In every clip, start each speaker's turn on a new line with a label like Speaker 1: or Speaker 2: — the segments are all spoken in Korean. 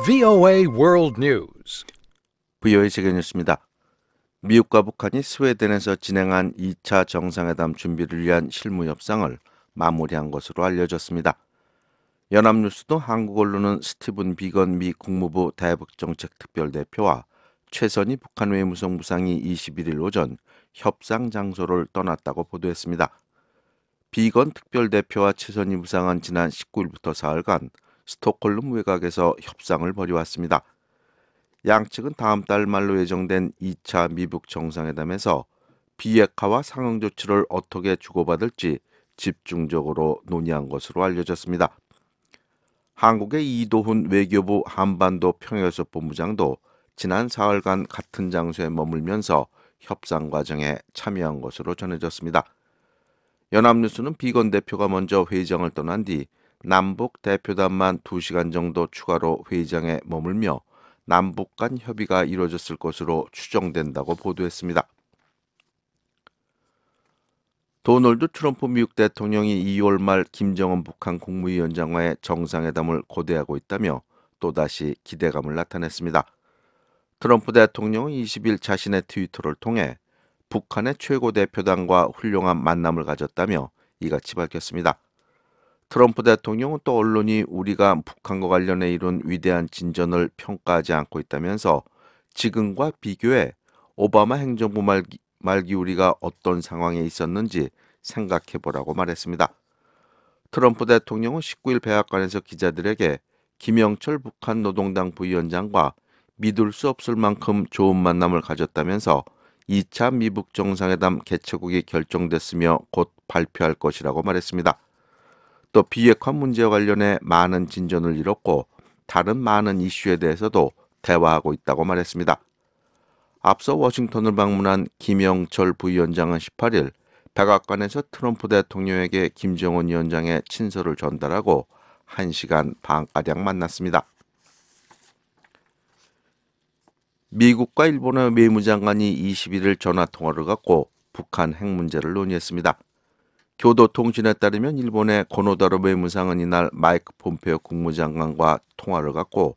Speaker 1: VOA World News.
Speaker 2: VOA 세계 뉴스입니다. 미국과 북한이 스웨덴에서 진행한 2차 정상회담 준비를 위한 실무 협상을 마무리한 것으로 알려졌습니다. 연합뉴스도 한국 언론은 스티븐 비건 미 국무부 대북정책 특별대표와 최선희 북한 외무성부상이 21일 오전 협상 장소를 떠났다고 보도했습니다. 비건 특별대표와 최선희 부상은 지난 19일부터 사흘간 스톡홀름 외곽에서 협상을 벌여왔습니다. 양측은 다음 달 말로 예정된 2차 미북 정상회담에서 비핵화와 상응 조치를 어떻게 주고받을지 집중적으로 논의한 것으로 알려졌습니다. 한국의 이도훈 외교부 한반도 평화교섭 본부장도 지난 사흘간 같은 장소에 머물면서 협상 과정에 참여한 것으로 전해졌습니다. 연합뉴스는 비건 대표가 먼저 회의장을 떠난 뒤 남북 대표단만 2시간 정도 추가로 회의장에 머물며 남북 간 협의가 이루어졌을 것으로 추정된다고 보도했습니다. 도널드 트럼프 미국 대통령이 2월 말 김정은 북한 국무위원장과의 정상회담을 고대하고 있다며 또다시 기대감을 나타냈습니다. 트럼프 대통령은 20일 자신의 트위터를 통해 북한의 최고 대표단과 훌륭한 만남을 가졌다며 이같이 밝혔습니다. 트럼프 대통령은 또 언론이 우리가 북한과 관련해 이룬 위대한 진전을 평가하지 않고 있다면서 지금과 비교해 오바마 행정부 말기 우리가 어떤 상황에 있었는지 생각해보라고 말했습니다. 트럼프 대통령은 19일 백악관에서 기자들에게 김영철 북한 노동당 부위원장과 믿을 수 없을 만큼 좋은 만남을 가졌다면서 2차 미북 정상회담 개최국이 결정됐으며 곧 발표할 것이라고 말했습니다. 또 비핵화 문제와 관련해 많은 진전을 이뤘고 다른 많은 이슈에 대해서도 대화하고 있다고 말했습니다. 앞서 워싱턴을 방문한 김영철 부위원장은 18일 백악관에서 트럼프 대통령에게 김정은 위원장의 친서를 전달하고 1시간 반가량 만났습니다. 미국과 일본의 외무장관이 21일 전화통화를 갖고 북한 핵 문제를 논의했습니다. 교도통신에 따르면 일본의 고노다로 외무상은 이날 마이크 폼페오 국무장관과 통화를 갖고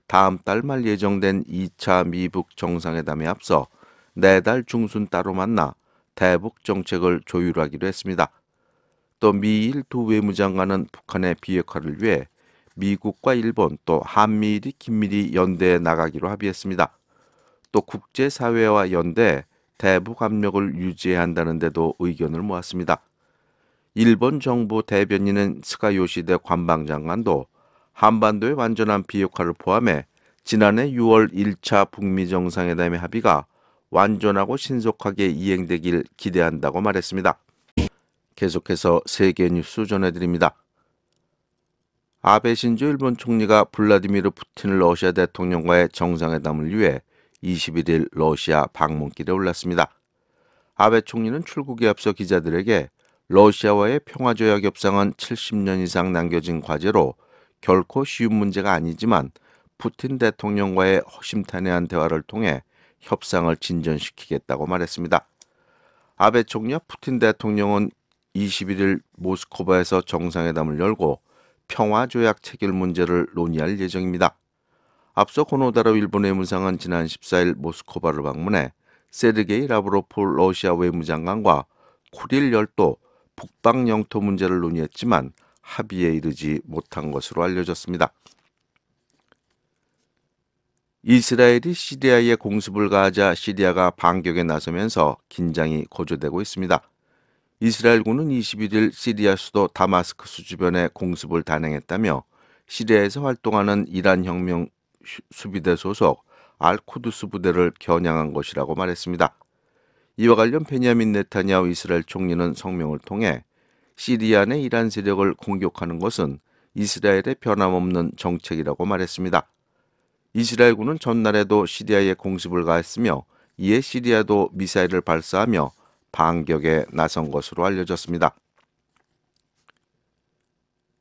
Speaker 2: 다음 달 말 예정된 2차 미북 정상회담에 앞서 내달 중순 따로 만나 대북 정책을 조율하기로 했습니다. 또 미일 두 외무장관은 북한의 비핵화를 위해 미국과 일본 또 한미일이 긴밀히 연대해 나가기로 합의했습니다. 또 국제사회와 연대, 대북 압력을 유지해야 한다는 데도 의견을 모았습니다. 일본 정부 대변인은 스가 요시대 관방장관도 한반도의 완전한 비핵화를 포함해 지난해 6월 1차 북미 정상회담의 합의가 완전하고 신속하게 이행되길 기대한다고 말했습니다. 계속해서 세계 뉴스 전해드립니다. 아베 신조 일본 총리가 블라디미르 푸틴 러시아 대통령과의 정상회담을 위해 21일 러시아 방문길에 올랐습니다. 아베 총리는 출국에 앞서 기자들에게 러시아와의 평화조약 협상은 70년 이상 남겨진 과제로 결코 쉬운 문제가 아니지만 푸틴 대통령과의 허심탄회한 대화를 통해 협상을 진전시키겠다고 말했습니다. 아베 총리와 푸틴 대통령은 21일 모스크바에서 정상회담을 열고 평화조약 체결 문제를 논의할 예정입니다. 앞서 고노다로 일본 외무상은 지난 14일 모스크바를 방문해 세르게이 라브로프 러시아 외무장관과 쿠릴 열도 북방 영토 문제를 논의했지만 합의에 이르지 못한 것으로 알려졌습니다. 이스라엘이 시리아에 공습을 가하자 시리아가 반격에 나서면서 긴장이 고조되고 있습니다. 이스라엘군은 21일 시리아 수도 다마스크스 주변에 공습을 단행했다며 시리아에서 활동하는 이란 혁명 수비대 소속 알쿠드스 부대를 겨냥한 것이라고 말했습니다. 이와 관련 베냐민 네타냐후 이스라엘 총리는 성명을 통해 시리아 내 이란 세력을 공격하는 것은 이스라엘의 변함없는 정책이라고 말했습니다. 이스라엘군은 전날에도 시리아에 공습을 가했으며 이에 시리아도 미사일을 발사하며 반격에 나선 것으로 알려졌습니다.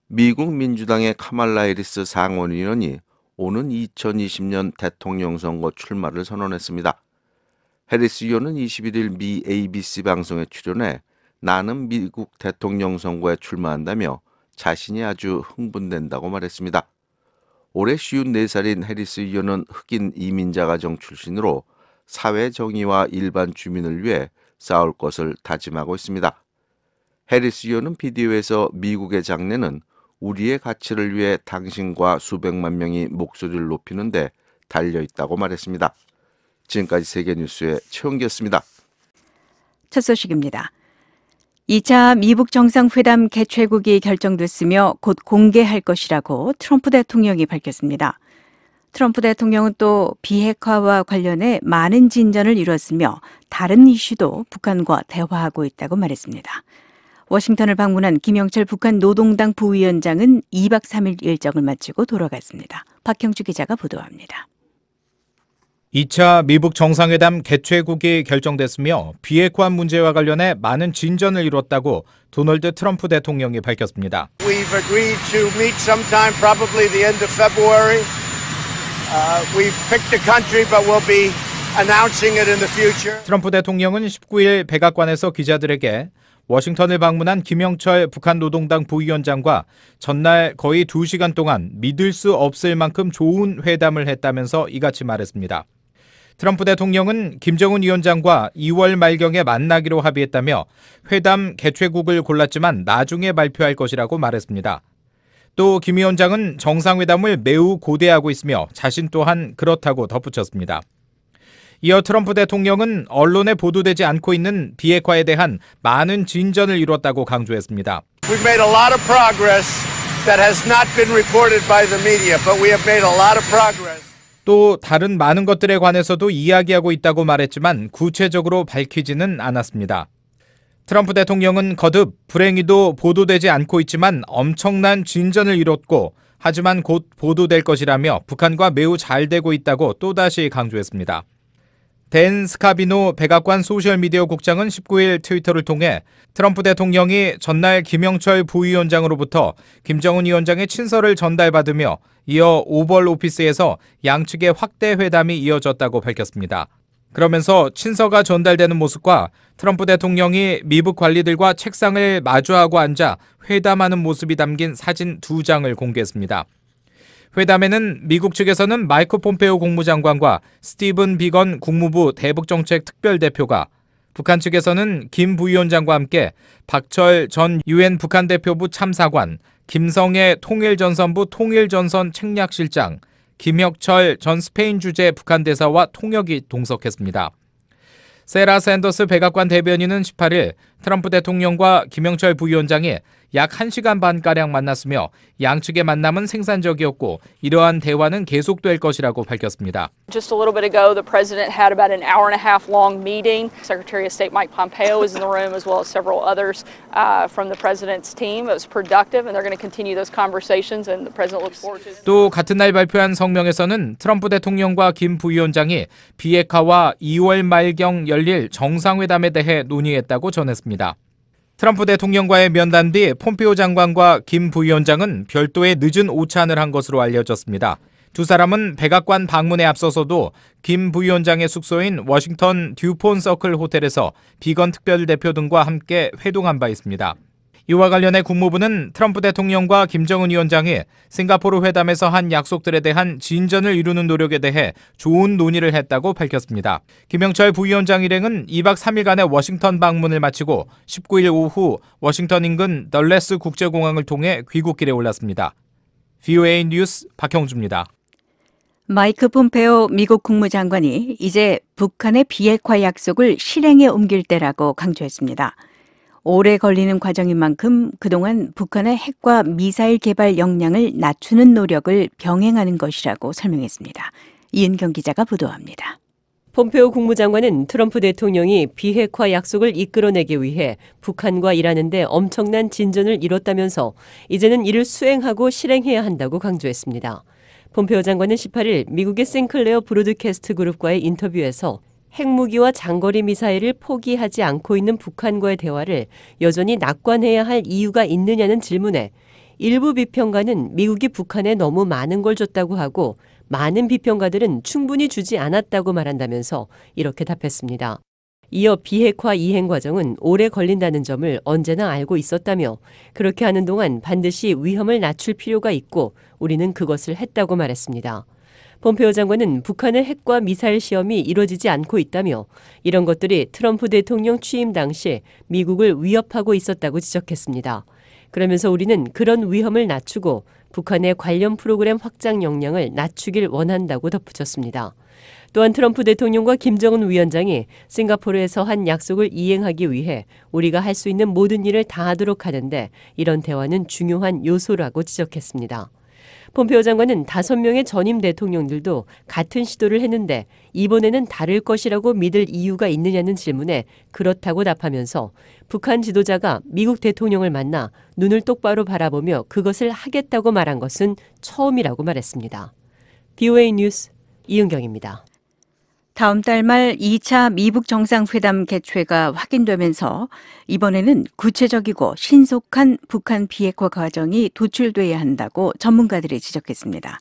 Speaker 2: 미국 민주당의 카말라 해리스 상원의원이 오는 2020년 대통령 선거 출마를 선언했습니다. 해리스 의원은 21일 미 ABC 방송에 출연해 나는 미국 대통령 선거에 출마한다며 자신이 아주 흥분된다고 말했습니다. 올해 54살인 해리스 의원은 흑인 이민자 가정 출신으로 사회 정의와 일반 주민을 위해 싸울 것을 다짐하고 있습니다. 해리스 의원은 비디오에서 미국의 장래는 우리의 가치를 위해 당신과 수백만 명이 목소리를 높이는데 달려있다고 말했습니다. 지금까지 세계뉴스의 최원기였습니다.
Speaker 3: 첫 소식입니다. 2차 미북 정상회담 개최국이 결정됐으며 곧 공개할 것이라고 트럼프 대통령이 밝혔습니다. 트럼프 대통령은 또 비핵화와 관련해 많은 진전을 이뤘으며 다른 이슈도 북한과 대화하고 있다고 말했습니다. 워싱턴을 방문한 김영철 북한 노동당 부위원장은 2박 3일 일정을 마치고 돌아갔습니다. 박형주 기자가 보도합니다.
Speaker 4: 2차 미북 정상회담 개최국이 결정됐으며 비핵화 문제와 관련해 많은 진전을 이뤘다고 도널드 트럼프 대통령이 밝혔습니다.
Speaker 5: We've agreed to meet sometime probably the end of February. We've picked a country but we'll be announcing it in the future.
Speaker 4: 트럼프 대통령은 19일 백악관에서 기자들에게 워싱턴을 방문한 김영철 북한 노동당 부위원장과 전날 거의 2시간 동안 믿을 수 없을 만큼 좋은 회담을 했다면서 이같이 말했습니다. 트럼프 대통령은 김정은 위원장과 2월 말경에 만나기로 합의했다며 회담 개최국을 골랐지만 나중에 발표할 것이라고 말했습니다. 또 김 위원장은 정상회담을 매우 고대하고 있으며 자신 또한 그렇다고 덧붙였습니다. 이어 트럼프 대통령은 언론에 보도되지 않고 있는 비핵화에 대한 많은 진전을 이뤘다고 강조했습니다.
Speaker 5: We've made a lot of progress that has not been reported by the media, but we have made a lot of progress.
Speaker 4: 또 다른 많은 것들에 관해서도 이야기하고 있다고 말했지만 구체적으로 밝히지는 않았습니다. 트럼프 대통령은 거듭 불행히도 보도되지 않고 있지만 엄청난 진전을 이뤘고 하지만 곧 보도될 것이라며 북한과 매우 잘 되고 있다고 또다시 강조했습니다. 댄 스카비노 백악관 소셜미디어 국장은 19일 트위터를 통해 트럼프 대통령이 전날 김영철 부위원장으로부터 김정은 위원장의 친서를 전달받으며 이어 오벌 오피스에서 양측의 확대 회담이 이어졌다고 밝혔습니다. 그러면서 친서가 전달되는 모습과 트럼프 대통령이 미북 관리들과 책상을 마주하고 앉아 회담하는 모습이 담긴 사진 2장을 공개했습니다. 회담에는 미국 측에서는 마이크 폼페오 국무장관과 스티븐 비건 국무부 대북정책 특별대표가, 북한 측에서는 김 부위원장과 함께 박철 전 유엔 북한 대표부 참사관, 김성애 통일전선부 통일전선 책략실장, 김혁철 전 스페인 주재 북한 대사와 통역이 동석했습니다. 세라 샌더스 백악관 대변인은 18일 트럼프 대통령과 김영철 부위원장이 약 1시간 반가량 만났으며 양측의 만남은 생산적이었고 이러한 대화는 계속될 것이라고 밝혔습니다.
Speaker 6: Just a little bit ago, the president had about an hour and a half long meeting. Secretary of State Mike Pompeo was in the room as well as several others from the president's team. It was productive and they're going to continue those conversations and the president looks forward to it.
Speaker 4: 또 같은 날 발표한 성명에서는 트럼프 대통령과 김 부위원장이 비핵화와 2월 말경 열릴 정상회담에 대해 논의했다고 전했습니다. 트럼프 대통령과의 면담 뒤 폼페오 장관과 김 부위원장은 별도의 늦은 오찬을 한 것으로 알려졌습니다. 두 사람은 백악관 방문에 앞서서도 김 부위원장의 숙소인 워싱턴 듀폰 서클 호텔에서 비건 특별대표 등과 함께 회동한 바 있습니다. 이와 관련해 국무부는 트럼프 대통령과 김정은 위원장이 싱가포르 회담에서 한 약속들에 대한 진전을 이루는 노력에 대해 좋은 논의를 했다고 밝혔습니다. 김영철 부위원장 일행은 2박 3일간의 워싱턴 방문을 마치고 19일 오후 워싱턴 인근 덜레스 국제공항을 통해 귀국길에 올랐습니다. VOA 뉴스 박형주입니다.
Speaker 3: 마이크 폼페오 미국 국무장관이 이제 북한의 비핵화 약속을 실행에 옮길 때라고 강조했습니다. 오래 걸리는 과정인 만큼 그동안 북한의 핵과 미사일 개발 역량을 낮추는 노력을 병행하는 것이라고 설명했습니다. 이은경 기자가 보도합니다.
Speaker 7: 폼페오 국무장관은 트럼프 대통령이 비핵화 약속을 이끌어내기 위해 북한과 일하는데 엄청난 진전을 이뤘다면서 이제는 이를 수행하고 실행해야 한다고 강조했습니다. 폼페오 장관은 18일 미국의 싱클레어 브로드캐스트 그룹과의 인터뷰에서 핵무기와 장거리 미사일을 포기하지 않고 있는 북한과의 대화를 여전히 낙관해야 할 이유가 있느냐는 질문에 일부 비평가는 미국이 북한에 너무 많은 걸 줬다고 하고 많은 비평가들은 충분히 주지 않았다고 말한다면서 이렇게 답했습니다. 이어 비핵화 이행 과정은 오래 걸린다는 점을 언제나 알고 있었다며 그렇게 하는 동안 반드시 위험을 낮출 필요가 있고 우리는 그것을 했다고 말했습니다. 폼페오 장관은 북한의 핵과 미사일 시험이 이루어지지 않고 있다며 이런 것들이 트럼프 대통령 취임 당시 미국을 위협하고 있었다고 지적했습니다. 그러면서 우리는 그런 위험을 낮추고 북한의 관련 프로그램 확장 역량을 낮추길 원한다고 덧붙였습니다. 또한 트럼프 대통령과 김정은 위원장이 싱가포르에서 한 약속을 이행하기 위해 우리가 할 수 있는 모든 일을 다하도록 하는데 이런 대화는 중요한 요소라고 지적했습니다. 폼페오 장관은 5명의 전임 대통령들도 같은 시도를 했는데 이번에는 다를 것이라고 믿을 이유가 있느냐는 질문에 그렇다고 답하면서 북한 지도자가 미국 대통령을 만나 눈을 똑바로 바라보며 그것을 하겠다고 말한 것은 처음이라고 말했습니다. VOA 뉴스 이은경입니다.
Speaker 3: 다음 달 말 2차 미북 정상회담 개최가 확인되면서 이번에는 구체적이고 신속한 북한 비핵화 과정이 도출돼야 한다고 전문가들이 지적했습니다.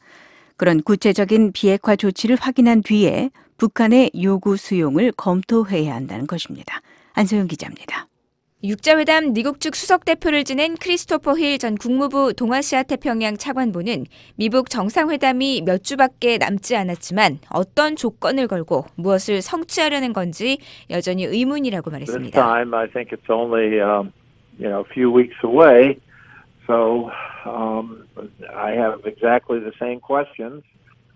Speaker 3: 그런 구체적인 비핵화 조치를 확인한 뒤에 북한의 요구 수용을 검토해야 한다는 것입니다. 안소영 기자입니다.
Speaker 8: 육자회담 미국 측 수석대표를 지낸 크리스토퍼 힐 전 국무부 동아시아 태평양 차관보는 미북 정상회담이 몇 주밖에 남지 않았지만 어떤 조건을 걸고 무엇을 성취하려는 건지 여전히 의문이라고 말했습니다.
Speaker 9: This time I think it's only a few weeks away. So I have exactly the same questions.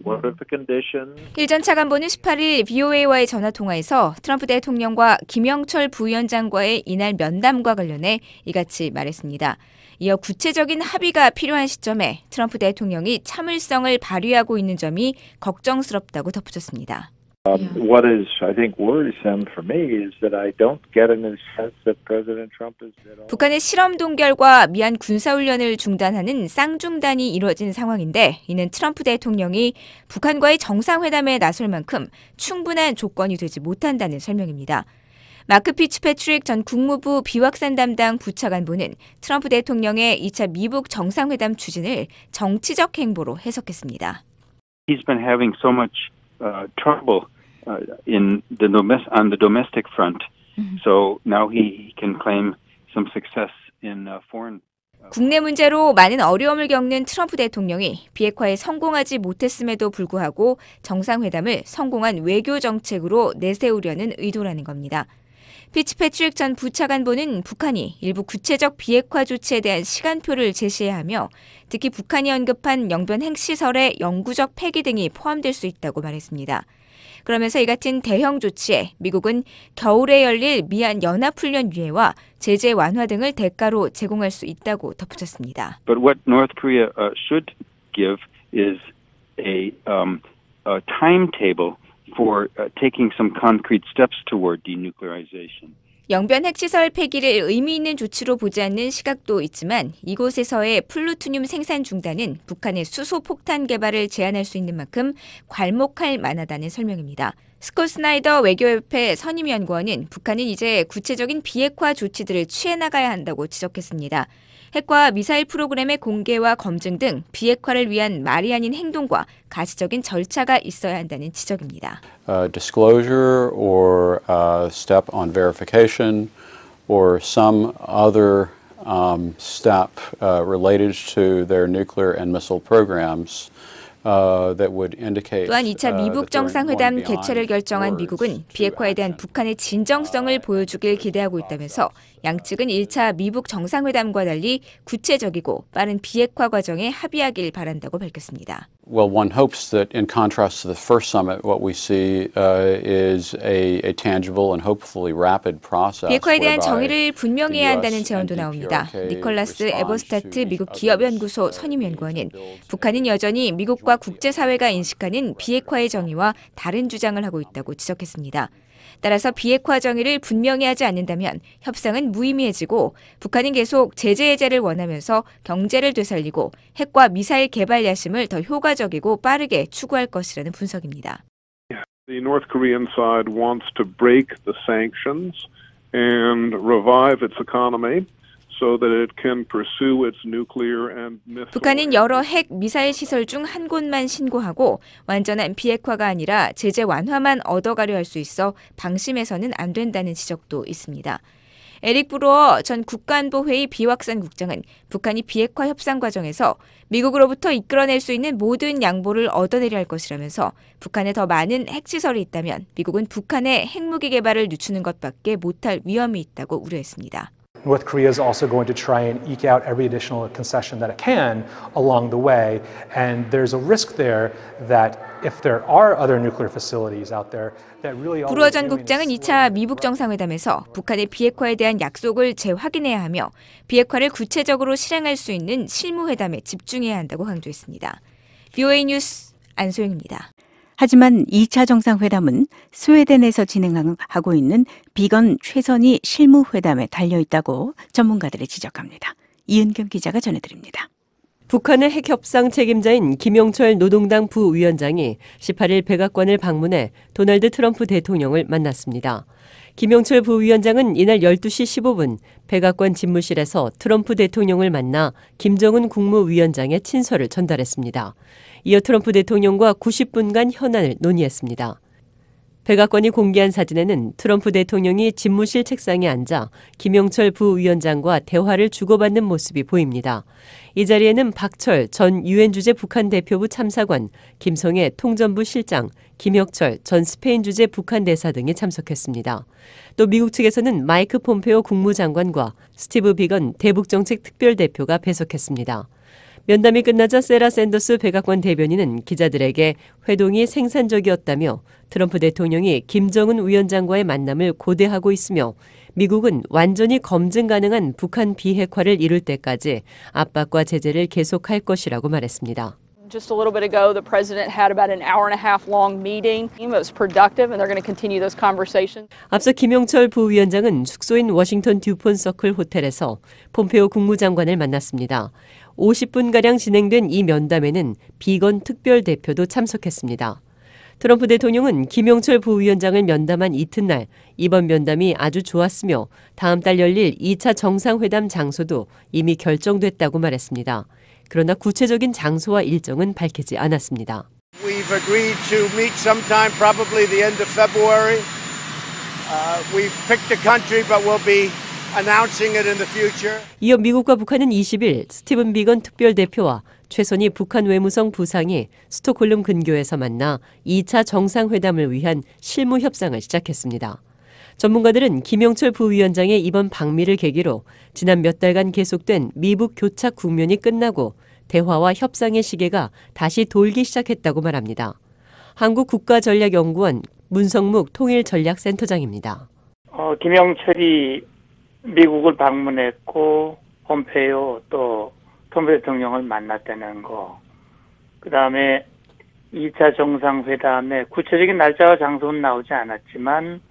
Speaker 9: What are the conditions?
Speaker 8: 힐 전 차관보는 18일 VOA와의 전화통화에서 트럼프 대통령과 김영철 부위원장과의 이날 면담과 관련해 이같이 말했습니다. 이어 구체적인 합의가 필요한 시점에 트럼프 대통령이 참을성을 발휘하고 있는 점이 걱정스럽다고 덧붙였습니다.
Speaker 9: What is, I think, worrisome for me is that I don't get any sense that President Trump is at all.
Speaker 8: 북한의 실험 동결과 미한 군사훈련을 중단하는 쌍중단이 이루어진 상황인데 이는 트럼프 대통령이 북한과의 정상회담에 나설 만큼 충분한 조건이 되지 못한다는 설명입니다. 마크 피츠패트릭 전 국무부 비확산 담당 부차관보는 트럼프 대통령의 2차 미북 정상회담 추진을 정치적 행보로 해석했습니다.
Speaker 10: He's been having so much trouble on the domestic front, so now he can claim some success in foreign.
Speaker 8: 국내 문제로 많은 어려움을 겪는 트럼프 대통령이 비핵화에 성공하지 못했음에도 불구하고 정상회담을 성공한 외교 정책으로 내세우려는 의도라는 겁니다. 피츠패트릭 전 부차관보는 북한이 일부 구체적 비핵화 조치에 대한 시간표를 제시해야 하며 특히 북한이 언급한 영변 핵시설의 영구적 폐기 등이 포함될 수 있다고 말했습니다. 그러면서 이 같은 대형 조치에 미국은 겨울에 열릴 미한 연합훈련 유예와 제재 완화 등을 대가로 제공할 수 있다고 덧붙였습니다.
Speaker 10: But what North Korea should give is a timetable for taking some concrete steps toward denuclearization.
Speaker 8: 영변 핵시설 폐기를 의미 있는 조치로 보지 않는 시각도 있지만 이곳에서의 플루토늄 생산 중단은 북한의 수소폭탄 개발을 제한할 수 있는 만큼 괄목할 만하다는 설명입니다. 스콧 스나이더 외교협회 선임연구원은 북한은 이제 구체적인 비핵화 조치들을 취해 나가야 한다고 지적했습니다. 핵과 미사일 프로그램의 공개와 검증 등 비핵화를 위한 말이 아닌 행동과 가시적인 절차가 있어야 한다는 지적입니다.
Speaker 11: Disclosure or step on verification or some other step related to their nuclear and missile programs.
Speaker 8: 또한 2차 미북 정상회담 개최를 결정한 미국은 비핵화에 대한 북한의 진정성을 보여주길 기대하고 있다면서 양측은 1차 미북 정상회담과 달리 구체적이고 빠른 비핵화 과정에 합의하길 바란다고 밝혔습니다.
Speaker 11: Well, one hopes that in contrast to the first summit, what we see is a tangible and hopefully rapid process.
Speaker 8: 비핵화에 대한 정의를 분명히 해야 한다는 제언도 나옵니다. 니콜라스 에버스타트 미국 기업연구소 선임연구원은 북한은 여전히 미국과 국제사회가 인식하는 비핵화의 정의와 다른 주장을 하고 있다고 지적했습니다. 따라서 비핵화 정의를 분명히 하지 않는다면 협상은 무의미해지고 북한은 계속 제재 해제를 원하면서 경제를 되살리고 핵과 미사일 개발 야심을 더 효과적이고 빠르게 추구할 것이라는 분석입니다.
Speaker 12: The North Korean side wants to break the sanctions and revive its economy. so that it can pursue its nuclear and missile.
Speaker 8: 북한은 여러 핵 미사일 시설 중 한 곳만 신고하고 완전한 비핵화가 아니라 제재 완화만 얻어가려 할 수 있어 방심해서는 안 된다는 지적도 있습니다. 에릭 브로어 전 국가안보회의 비확산 국장은 북한이 비핵화 협상 과정에서 미국으로부터 이끌어낼 수 있는 모든 양보를 얻어내려 할 것이라면서 북한에 더 많은 핵시설이 있다면 미국은 북한의 핵무기 개발을 늦추는 것밖에 못할 위험이 있다고 우려했습니다.
Speaker 13: North Korea is also going to try and eke out every additional concession that it can along the way, and there's a risk there that if there are other nuclear facilities out there that really all
Speaker 8: 브루어 전 국장은 2차 미북 정상회담에서 북한의 비핵화에 대한 약속을 재확인해야 하며 비핵화를 구체적으로 실행할 수 있는 실무회담에 집중해야 한다고 강조했습니다. VOA 뉴스 안소영입니다.
Speaker 3: 하지만 2차 정상회담은 스웨덴에서 진행하고 있는 비건 최선희 실무회담에 달려있다고 전문가들이 지적합니다. 이은경 기자가 전해드립니다.
Speaker 7: 북한의 핵협상 책임자인 김영철 노동당 부위원장이 18일 백악관을 방문해 도널드 트럼프 대통령을 만났습니다. 김영철 부위원장은 이날 12시 15분 백악관 집무실에서 트럼프 대통령을 만나 김정은 국무위원장의 친서를 전달했습니다. 이어 트럼프 대통령과 90분간 현안을 논의했습니다. 백악관이 공개한 사진에는 트럼프 대통령이 집무실 책상에 앉아 김영철 부위원장과 대화를 주고받는 모습이 보입니다. 이 자리에는 박철 전 유엔 주재 북한 대표부 참사관, 김성애 통전부 실장, 김혁철 전 스페인 주재 북한 대사 등이 참석했습니다. 또 미국 측에서는 마이크 폼페오 국무장관과 스티브 비건 대북정책 특별대표가 배석했습니다. 면담이 끝나자 세라 샌더스 백악관 대변인은 기자들에게 회동이 생산적이었다며 트럼프 대통령이 김정은 위원장과의 만남을 고대하고 있으며 미국은 완전히 검증 가능한 북한 비핵화를 이룰 때까지 압박과 제재를 계속할 것이라고 말했습니다.
Speaker 6: Just a little bit ago, the president had about an hour and a half long meeting. It was productive, and they're going to continue those conversations.
Speaker 7: 앞서 김영철 부위원장은 숙소인 워싱턴 듀폰 서클 호텔에서 폼페오 국무장관을 만났습니다. 50분가량 진행된 이 면담에는 비건 특별대표도 참석했습니다. 트럼프 대통령은 김영철 부위원장을 면담한 이튿날 이번 면담이 아주 좋았으며 다음 달 열릴 2차 정상회담 장소도 이미 결정됐다고 말했습니다. 그러나 구체적인 장소와 일정은 밝히지 않았습니다.
Speaker 5: We've agreed to meet sometime, probably the end of February. We've picked a country, but we'll be announcing it in the future.
Speaker 7: 이어 미국과 북한은 20일 스티븐 비건 특별대표와 최선희 북한 외무성 부상이 스톡홀름 근교에서 만나 2차 정상회담을 위한 실무 협상을 시작했습니다. 전문가들은 김영철 부위원장의 이번 방미를 계기로 지난 몇 달간 계속된 미북 교착 국면이 끝나고 대화와 협상의 시계가 다시 돌기 시작했다고 말합니다. 한국국가전략연구원 문성묵 통일전략센터장입니다.
Speaker 14: 김영철이 미국을 방문했고 폼페이오 또 트럼프 대통령을 만났다는 거, 그다음에 2차 정상회담의 구체적인 날짜와 장소는 나오지 않았지만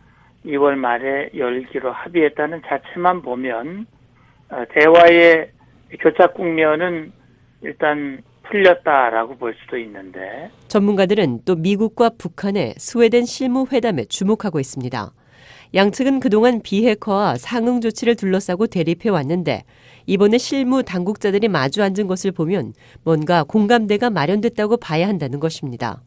Speaker 14: 2월 말에 열기로 합의했다는 자체만 보면 대화의 교착 국면은 일단 풀렸다라고 볼 수도 있는데,
Speaker 7: 전문가들은 또 미국과 북한의 스웨덴 실무회담에 주목하고 있습니다. 양측은 그동안 비핵화와 상응 조치를 둘러싸고 대립해 왔는데 이번에 실무 당국자들이 마주 앉은 것을 보면 뭔가 공감대가 마련됐다고 봐야 한다는 것입니다.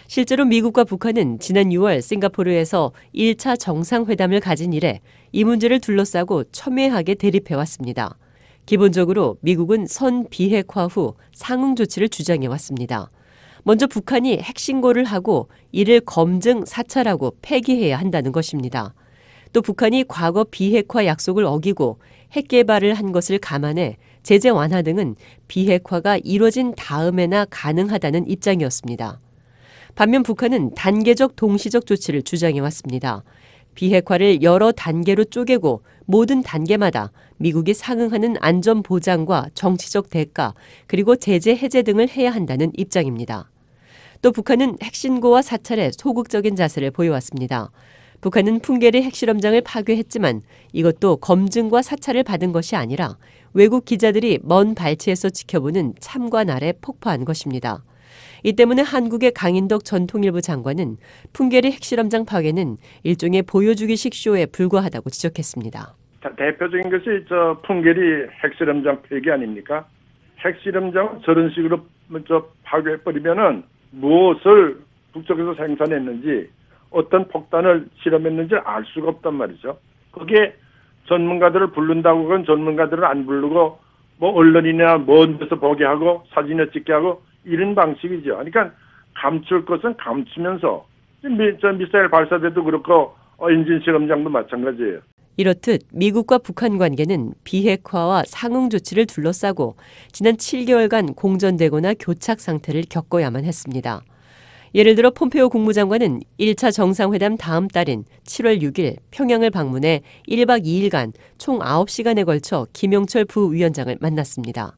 Speaker 7: 실제로 미국과 북한은 지난 6월 싱가포르에서 1차 정상회담을 가진 이래 이 문제를 둘러싸고 첨예하게 대립해 왔습니다. 기본적으로 미국은 선 비핵화 후 상응 조치를 주장해 왔습니다. 먼저 북한이 핵신고를 하고 이를 검증, 사찰하고 폐기해야 한다는 것입니다. 또 북한이 과거 비핵화 약속을 어기고 핵 개발을 한 것을 감안해 제재 완화 등은 비핵화가 이뤄진 다음에나 가능하다는 입장이었습니다. 반면 북한은 단계적 동시적 조치를 주장해 왔습니다. 비핵화를 여러 단계로 쪼개고 모든 단계마다 미국이 상응하는 안전 보장과 정치적 대가 그리고 제재 해제 등을 해야 한다는 입장입니다. 또 북한은 핵신고와 사찰에 소극적인 자세를 보여왔습니다. 북한은 풍계리 핵실험장을 파괴했지만 이것도 검증과 사찰을 받은 것이 아니라 외국 기자들이 먼 발치에서 지켜보는 참관 아래 폭파한 것입니다. 이 때문에 한국의 강인덕 전 통일부 장관은 풍계리 핵실험장 파괴는 일종의 보여주기식 쇼에 불과하다고 지적했습니다.
Speaker 12: 대표적인 것이 풍계리 핵실험장 폐기 아닙니까? 핵실험장 저런 식으로 파괴해버리면은 무엇을 북쪽에서 생산했는지 어떤 폭탄을 실험했는지 알 수가 없단 말이죠. 거기에 전문가들을 부른다고 그건 전문가들을 안 부르고 뭐 언론이나 먼 데서 보게 하고 사진을 찍게 하고 이런 방식이죠. 그러니까 감출 것은 감추면서 미사일 발사대도 그렇고 엔진 실험장도 마찬가지예요.
Speaker 7: 이렇듯 미국과 북한 관계는 비핵화와 상응 조치를 둘러싸고 지난 7개월간 공전되거나 교착 상태를 겪어야만 했습니다. 예를 들어 폼페오 국무장관은 1차 정상회담 다음 달인 7월 6일 평양을 방문해 1박 2일간 총 9시간에 걸쳐 김영철 부위원장을 만났습니다.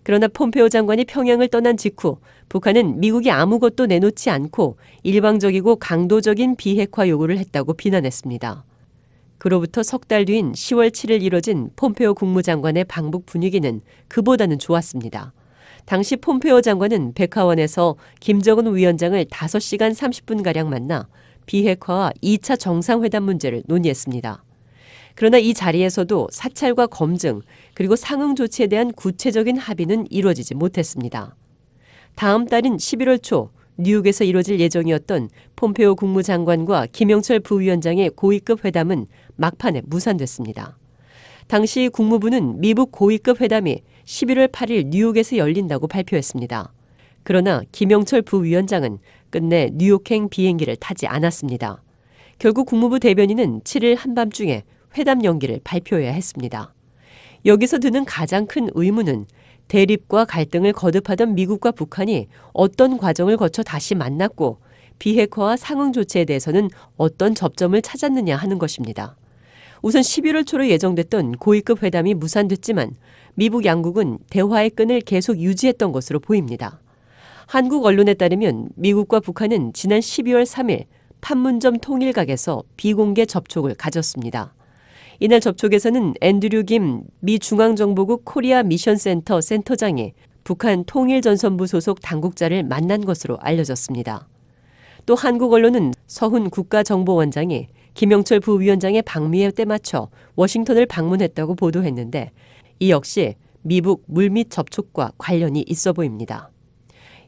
Speaker 7: 그러나 폼페오 장관이 평양을 떠난 직후 북한은 미국이 아무것도 내놓지 않고 일방적이고 강도적인 비핵화 요구를 했다고 비난했습니다. 그로부터 석 달 뒤인 10월 7일 이뤄진 폼페오 국무장관의 방북 분위기는 그보다는 좋았습니다. 당시 폼페오 장관은 백화원에서 김정은 위원장을 5시간 30분가량 만나 비핵화와 2차 정상회담 문제를 논의했습니다. 그러나 이 자리에서도 사찰과 검증 그리고 상응 조치에 대한 구체적인 합의는 이루어지지 못했습니다. 다음 달인 11월 초 뉴욕에서 이뤄질 예정이었던 폼페오 국무장관과 김영철 부위원장의 고위급 회담은 막판에 무산됐습니다. 당시 국무부는 미국 고위급 회담이 11월 8일 뉴욕에서 열린다고 발표했습니다. 그러나 김영철 부위원장은 끝내 뉴욕행 비행기를 타지 않았습니다. 결국 국무부 대변인은 7일 한밤중에 회담 연기를 발표해야 했습니다. 여기서 드는 가장 큰 의문은 대립과 갈등을 거듭하던 미국과 북한이 어떤 과정을 거쳐 다시 만났고 비핵화와 상응 조치에 대해서는 어떤 접점을 찾았느냐 하는 것입니다. 우선 11월 초로 예정됐던 고위급 회담이 무산됐지만 미국 양국은 대화의 끈을 계속 유지했던 것으로 보입니다. 한국 언론에 따르면 미국과 북한은 지난 12월 3일 판문점 통일각에서 비공개 접촉을 가졌습니다. 이날 접촉에서는 앤드류 김 미 중앙정보국 코리아 미션센터 센터장이 북한 통일전선부 소속 당국자를 만난 것으로 알려졌습니다. 또 한국 언론은 서훈 국가정보원장이 김영철 부위원장의 방미에 때맞춰 워싱턴을 방문했다고 보도했는데 이 역시 미북 물밑 접촉과 관련이 있어 보입니다.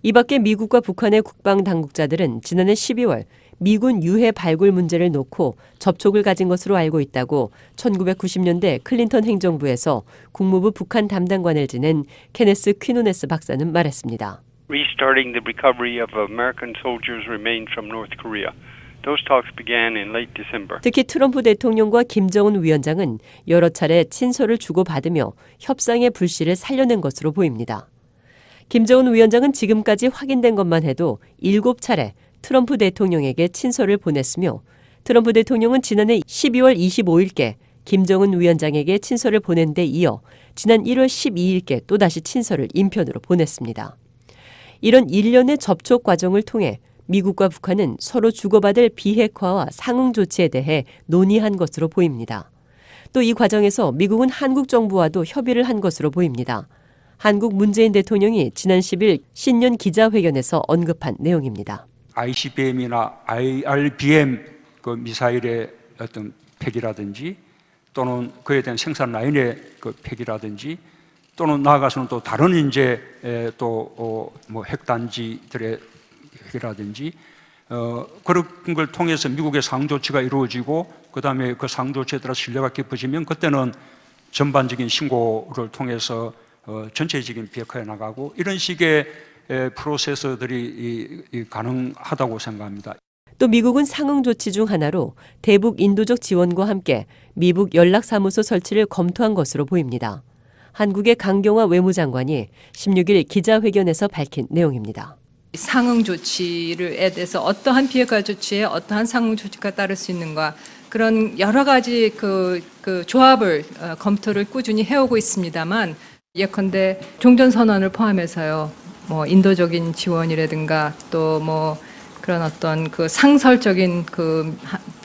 Speaker 7: 이 밖에 미국과 북한의 국방당국자들은 지난해 12월 미군 유해 발굴 문제를 놓고 접촉을 가진 것으로 알고 있다고 1990년대 클린턴 행정부에서 국무부 북한 담당관을 지낸 케네스 퀴노네스 박사는 말했습니다.
Speaker 15: Restarting the recovery of American soldiers remained from North Korea. Those talks began in late December.
Speaker 7: 특히 트럼프 대통령과 김정은 위원장은 여러 차례 친서를 주고받으며 협상의 불씨를 살려낸 것으로 보입니다. 김정은 위원장은 지금까지 확인된 것만 해도 7차례 트럼프 대통령에게 친서를 보냈으며 트럼프 대통령은 지난해 12월 25일께 김정은 위원장에게 친서를 보낸 데 이어 지난 1월 12일께 또다시 친서를 인편으로 보냈습니다. 이런 일련의 접촉 과정을 통해 미국과 북한은 서로 주고받을 비핵화와 상응 조치에 대해 논의한 것으로 보입니다. 또 이 과정에서 미국은 한국 정부와도 협의를 한 것으로 보입니다. 한국 문재인 대통령이 지난 10일 신년 기자회견에서 언급한 내용입니다.
Speaker 16: ICBM이나 IRBM 그 미사일의 어떤 폐기라든지 또는 그에 대한 생산 라인의 그 폐기라든지 또는 나아가서는 또 다른 이제 또 뭐 핵단지들의 폐기라든지 그런 걸 통해서 미국의 상조치가 이루어지고 그다음에 그 상조치에 따라 신뢰가 깊어지면 그때는 전반적인 신고를 통해서 전체적인 비핵화에 나가고 이런 식의 프로세서들이 가능하다고 생각합니다.
Speaker 7: 또 미국은 상응 조치 중 하나로 대북 인도적 지원과 함께 미북 연락사무소 설치를 검토한 것으로 보입니다. 한국의 강경화 외무장관이 16일 기자회견에서 밝힌 내용입니다.
Speaker 17: 상응 조치에 대해서 어떠한 비핵화 조치에 어떠한 상응 조치가 따를 수 있는가 그런 여러 가지 그 조합을 검토를 꾸준히 해오고 있습니다만 예컨대 종전선언을 포함해서요. 뭐 인도적인 지원이라든가 또 뭐 그런 어떤 그 상설적인 그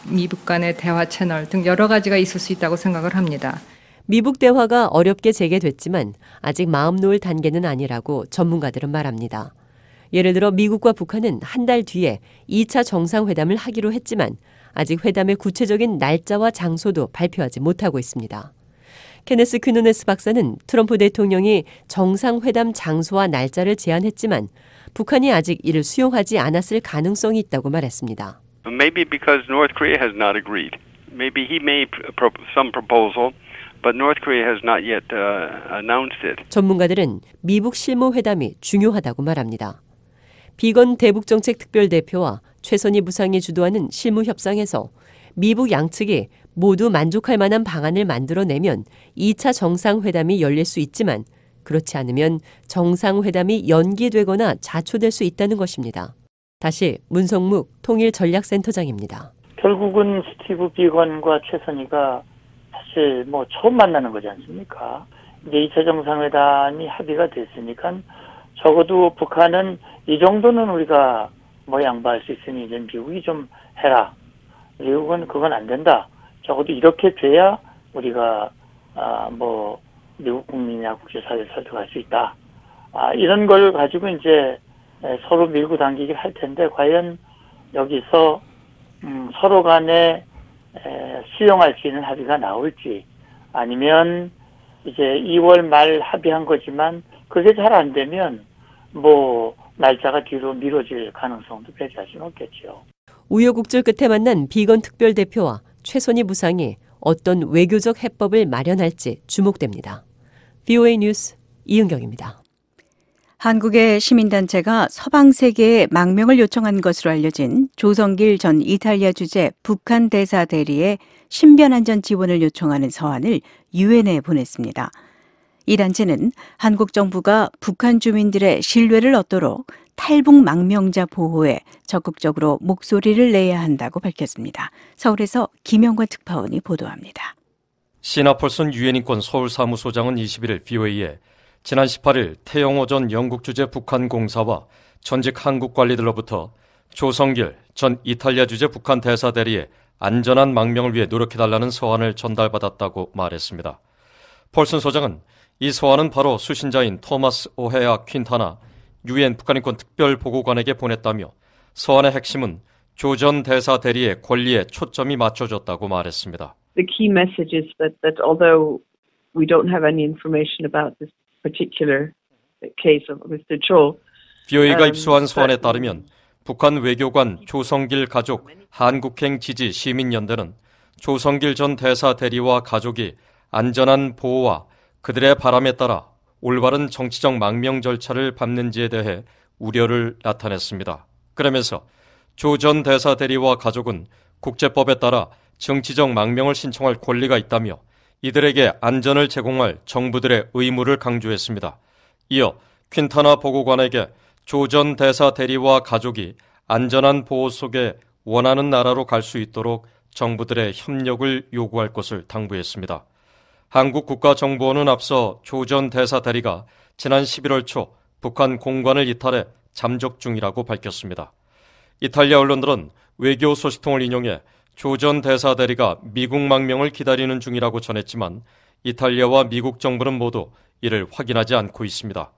Speaker 17: 미북 간의 대화 채널 등 여러 가지가 있을 수 있다고 생각을 합니다.
Speaker 7: 미북 대화가 어렵게 재개됐지만 아직 마음 놓을 단계는 아니라고 전문가들은 말합니다. 예를 들어 미국과 북한은 한 달 뒤에 2차 정상회담을 하기로 했지만 아직 회담의 구체적인 날짜와 장소도 발표하지 못하고 있습니다. 케네스 퀴노네스 박사는 트럼프 대통령이 정상회담 장소와 날짜를 제안했지만 북한이 아직 이를 수용하지 않았을 가능성이 있다고 말했습니다.
Speaker 15: Maybe because North Korea has not agreed. Maybe he made some proposal, but North Korea has not yet announced it.
Speaker 7: 전문가들은 미북 실무회담이 중요하다고 말합니다. 비건 대북정책특별대표와 최선희 부상이 주도하는 실무협상에서 미북 양측이 모두 만족할 만한 방안을 만들어내면 2차 정상회담이 열릴 수 있지만 그렇지 않으면 정상회담이 연기되거나 자초될 수 있다는 것입니다. 다시 문성묵 통일전략센터장입니다.
Speaker 14: 결국은 스티브 비건과 최선희가 사실 처음 만나는 거지 않습니까? 이제 2차 정상회담이 합의가 됐으니까 적어도 북한은 이 정도는 우리가 양보할 수 있으니 이제 미국이 좀 해라. 미국은 그건 안 된다. 적어도 이렇게 돼야 우리가 미국 국민이나 국제사회를 설득할 수 있다. 이런 걸 가지고 이제 서로 밀고 당기기 할 텐데 과연 여기서 서로 간에 수용할 수 있는 합의가 나올지 아니면 이제 2월 말 합의한 거지만 그게 잘 안 되면 날짜가 뒤로 미뤄질 가능성도 배제할 수는 없겠죠.
Speaker 7: 우여곡절 끝에 만난 비건 특별대표와 최선희 부상이 어떤 외교적 해법을 마련할지 주목됩니다. VOA 뉴스 이은경입니다.
Speaker 3: 한국의 시민단체가 서방 세계에 망명을 요청한 것으로 알려진 조성길 전 이탈리아 주재 북한 대사 대리의 신변안전 지원을 요청하는 서한을 유엔에 보냈습니다. 이 단체는 한국 정부가 북한 주민들의 신뢰를 얻도록 탈북 망명자 보호에 적극적으로 목소리를 내야 한다고 밝혔습니다. 서울에서 김영관 특파원이 보도합니다.
Speaker 18: 시나 폴슨 유엔인권 서울사무소장은 21일 VOA에 지난 18일 태영호 전 영국 주재 북한 공사와 전직 한국 관리들로부터 조성길 전 이탈리아 주재 북한 대사 대리의 안전한 망명을 위해 노력해달라는 서한을 전달받았다고 말했습니다. 폴슨 소장은 이 서한은 바로 수신자인 토마스 오헤아 퀸타나 유엔 북한인권 특별보고관에게 보냈다며 서한의 핵심은 조 전 대사 대리의 권리에 초점이 맞춰졌다고 말했습니다.
Speaker 19: The key message is that although we don't have any information about this particular case of Mr. Cho,
Speaker 18: VOA가 입수한 서한에 따르면 북한 외교관 조성길 가족 한국행 지지 시민연대는 조성길 전 대사 대리와 가족이 안전한 보호와 그들의 바람에 따라 올바른 정치적 망명 절차를 밟는지에 대해 우려를 나타냈습니다. 그러면서 조 전 대사 대리와 가족은 국제법에 따라 정치적 망명을 신청할 권리가 있다며 이들에게 안전을 제공할 정부들의 의무를 강조했습니다. 이어 퀸타나 보고관에게 조 전 대사 대리와 가족이 안전한 보호 속에 원하는 나라로 갈 수 있도록 정부들의 협력을 요구할 것을 당부했습니다. 한국 국가정보원은 앞서 조 전 대사 대리가 지난 11월 초 북한 공관을 이탈해 잠적 중이라고 밝혔습니다. 이탈리아 언론들은 외교 소식통을 인용해 조 전 대사 대리가 미국 망명을 기다리는 중이라고 전했지만 이탈리아와 미국 정부는 모두 이를 확인하지 않고 있습니다.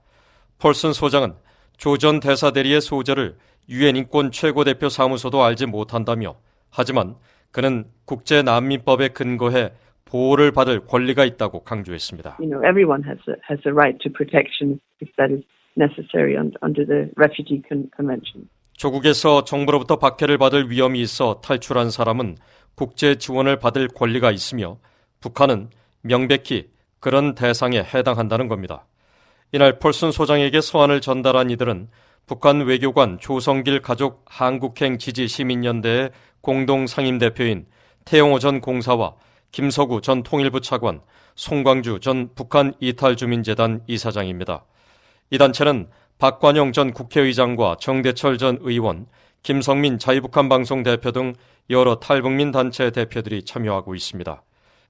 Speaker 18: 폴슨 소장은 조 전 대사 대리의 소재를 유엔 인권 최고대표 사무소도 알지 못한다며 하지만 그는 국제난민법에 근거해 보호를 받을 권리가 있다고 강조했습니다.
Speaker 19: Everyone has a right to protection if that is necessary under the Refugee Convention.
Speaker 18: 조국에서 정부로부터 박해를 받을 위험이 있어 탈출한 사람은 국제 지원을 받을 권리가 있으며 북한은 명백히 그런 대상에 해당한다는 겁니다. 이날 폴슨 소장에게 서한을 전달한 이들은 북한 외교관 조성길 가족 한국행 지지 시민연대의 공동 상임대표인 태영호 전 공사와 김서구 전 통일부 차관, 송광주 전 북한 이탈주민재단 이사장입니다. 이 단체는 박관영 전 국회의장과 정대철 전 의원, 김성민 자유북한 방송 대표 등 여러 탈북민 단체 대표들이 참여하고 있습니다.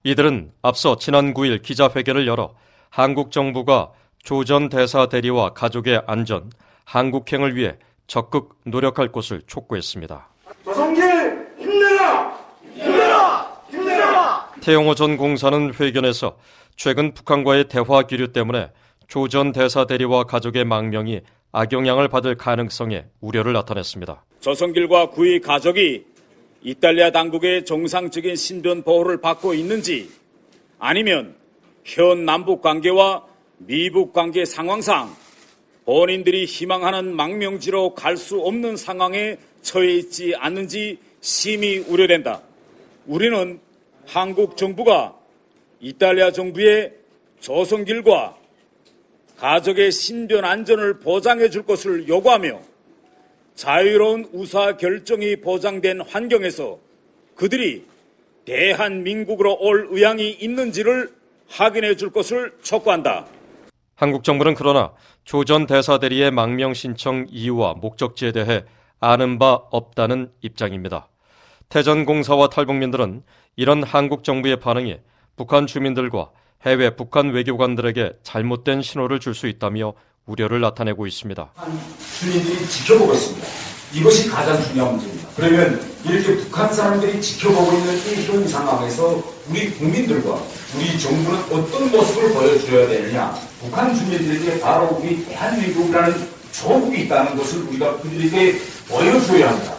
Speaker 18: 이들은 앞서 지난 9일 기자회견을 열어 한국 정부가 조 전 대사 대리와 가족의 안전, 한국행을 위해 적극 노력할 것을 촉구했습니다.
Speaker 20: 조성길 힘내라! 힘내라! 힘내라!
Speaker 18: 태영호 전 공사는 회견에서 최근 북한과의 대화 기류 때문에 조 전 대사 대리와 가족의 망명이 악영향을 받을 가능성에 우려를 나타냈습니다.
Speaker 21: 조성길과 그의 가족이 이탈리아 당국의 정상적인 신변 보호를 받고 있는지 아니면 현 남북 관계와 미북 관계 상황상 본인들이 희망하는 망명지로 갈 수 없는 상황에 처해 있지 않는지 심히 우려된다. 우리는 한국 정부가 이탈리아 정부의 조성길과 가족의 신변 안전을 보장해 줄 것을 요구하며 자유로운 의사 결정이 보장된 환경에서 그들이 대한민국으로 올 의향이 있는지를 확인해 줄 것을 촉구한다.
Speaker 18: 한국 정부는 그러나 조 전 대사 대리의 망명 신청 이유와 목적지에 대해 아는 바 없다는 입장입니다. 태전공사와 탈북민들은 이런 한국 정부의 반응이 북한 주민들과 해외 북한 외교관들에게 잘못된 신호를 줄 수 있다며 우려를 나타내고 있습니다.
Speaker 22: 주민들이 지켜보고 있습니다. 이것이 가장 중요한 문제입니다. 그러면 이렇게 북한 사람들이 지켜보고 있는 이런 상황에서 우리 국민들과 우리 정부는 어떤 모습을 보여줘야 되느냐. 북한 주민들에게 바로 우리 대한민국이라는 조국이 있다는 것을 우리가 그들에게 보여줘야 합니다.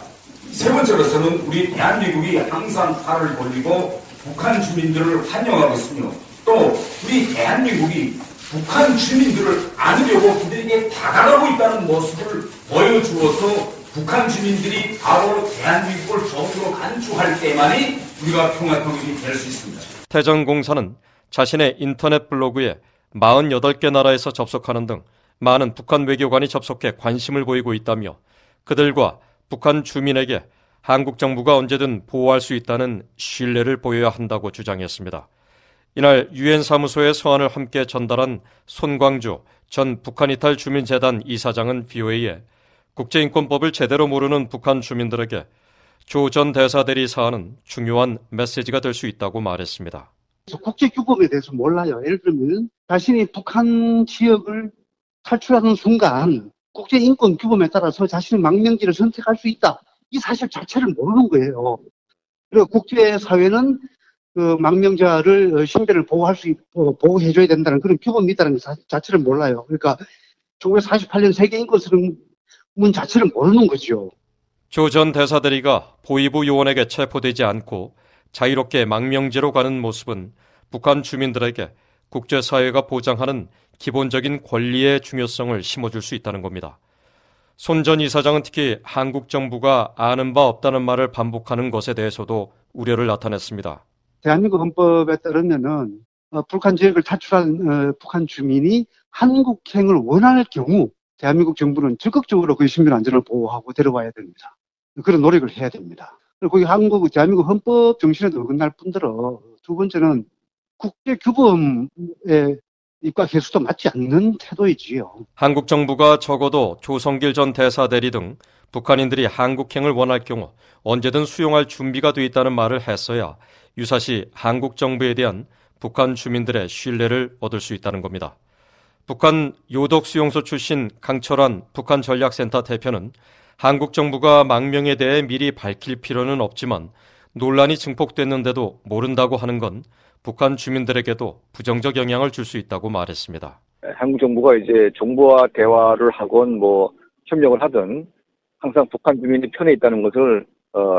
Speaker 22: 세 번째로서는 우리 대한민국이 항상 팔을 벌리고 북한 주민들을 환영하고 있으며 또 우리 대한민국이 북한 주민들을 안으려고 그들에게 다가가고 있다는 모습을 보여주어서 북한 주민들이 바로 대한민국을 정부로 간주할 때만이 우리가 평화통일이 될 수 있습니다.
Speaker 18: 태전공사는 자신의 인터넷 블로그에 48개 나라에서 접속하는 등 많은 북한 외교관이 접속해 관심을 보이고 있다며 그들과 북한 주민에게 한국 정부가 언제든 보호할 수 있다는 신뢰를 보여야 한다고 주장했습니다. 이날 유엔 사무소의 서한을 함께 전달한 손광주 전 북한이탈 주민재단 이사장은 VOA에 국제인권법을 제대로 모르는 북한 주민들에게 조 전 대사 대리 사안은 중요한 메시지가 될 수 있다고 말했습니다.
Speaker 23: 국제규범에 대해서 몰라요. 예를 들면 자신이 북한 지역을 탈출하는 순간 국제인권규범에 따라서 자신의 망명지를 선택할 수 있다. 이 사실 자체를 모르는 거예요. 그리고 국제사회는 그 망명자를 신변을 보호해줘야 된다는 그런 규범이 있다는 것 자체를 몰라요. 그러니까 1948년 세계인권선언문 자체를 모르는 거죠.
Speaker 18: 조 전 대사 대리가 보위부 요원에게 체포되지 않고 자유롭게 망명지로 가는 모습은 북한 주민들에게 국제사회가 보장하는 기본적인 권리의 중요성을 심어줄 수 있다는 겁니다. 손 전 이사장은 특히 한국 정부가 아는 바 없다는 말을 반복하는 것에 대해서도 우려를 나타냈습니다.
Speaker 23: 대한민국 헌법에 따르면은 북한 지역을 탈출한 북한 주민이 한국행을 원할 경우 대한민국 정부는 적극적으로 그 신변 안전을 보호하고 데려와야 됩니다. 그런 노력을 해야 됩니다. 그리고 대한민국 헌법 정신에도 어긋날 뿐더러 두 번째는 국제 규범에 입각해서도 맞지 않는 태도이지요.
Speaker 18: 한국 정부가 적어도 조성길 전 대사 대리 등 북한인들이 한국행을 원할 경우 언제든 수용할 준비가 돼 있다는 말을 했어야 유사시 한국 정부에 대한 북한 주민들의 신뢰를 얻을 수 있다는 겁니다. 북한 요독수용소 출신 강철환 북한 전략센터 대표는 한국 정부가 망명에 대해 미리 밝힐 필요는 없지만 논란이 증폭됐는데도 모른다고 하는 건 북한 주민들에게도 부정적 영향을 줄 수 있다고 말했습니다.
Speaker 24: 한국 정부가 이제 정부와 대화를 하건 협력을 하든 항상 북한 주민이 편에 있다는 것을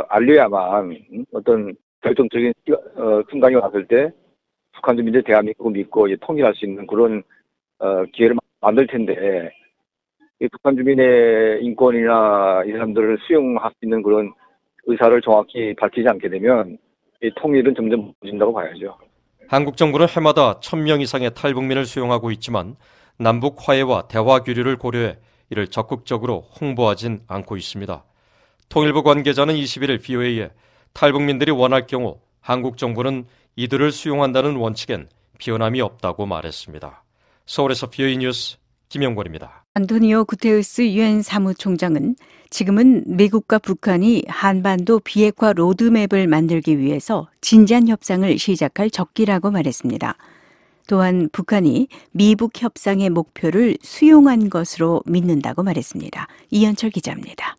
Speaker 24: 알려야만 어떤 결정적인 순간이 왔을 때 북한 주민들이 대한민국을 믿고 통일할 수 있는 그런 기회를 만들 텐데 이 북한 주민의 인권이나 이 사람들을 수용할 수 있는 그런 의사를 정확히 밝히지 않게 되면 이 통일은 점점 무너진다고 봐야죠.
Speaker 18: 한국 정부는 해마다 1,000명 이상의 탈북민을 수용하고 있지만 남북 화해와 대화 교류를 고려해 이를 적극적으로 홍보하진 않고 있습니다. 통일부 관계자는 21일 VOA에 탈북민들이 원할 경우 한국 정부는 이들을 수용한다는 원칙엔 변함이 없다고 말했습니다. 서울에서 VOA 뉴스 김영권입니다.
Speaker 3: 안토니오 구테우스 유엔 사무총장은 지금은 미국과 북한이 한반도 비핵화 로드맵을 만들기 위해서 진지한 협상을 시작할 적기라고 말했습니다. 또한 북한이 미북 협상의 목표를 수용한 것으로 믿는다고 말했습니다. 이현철 기자입니다.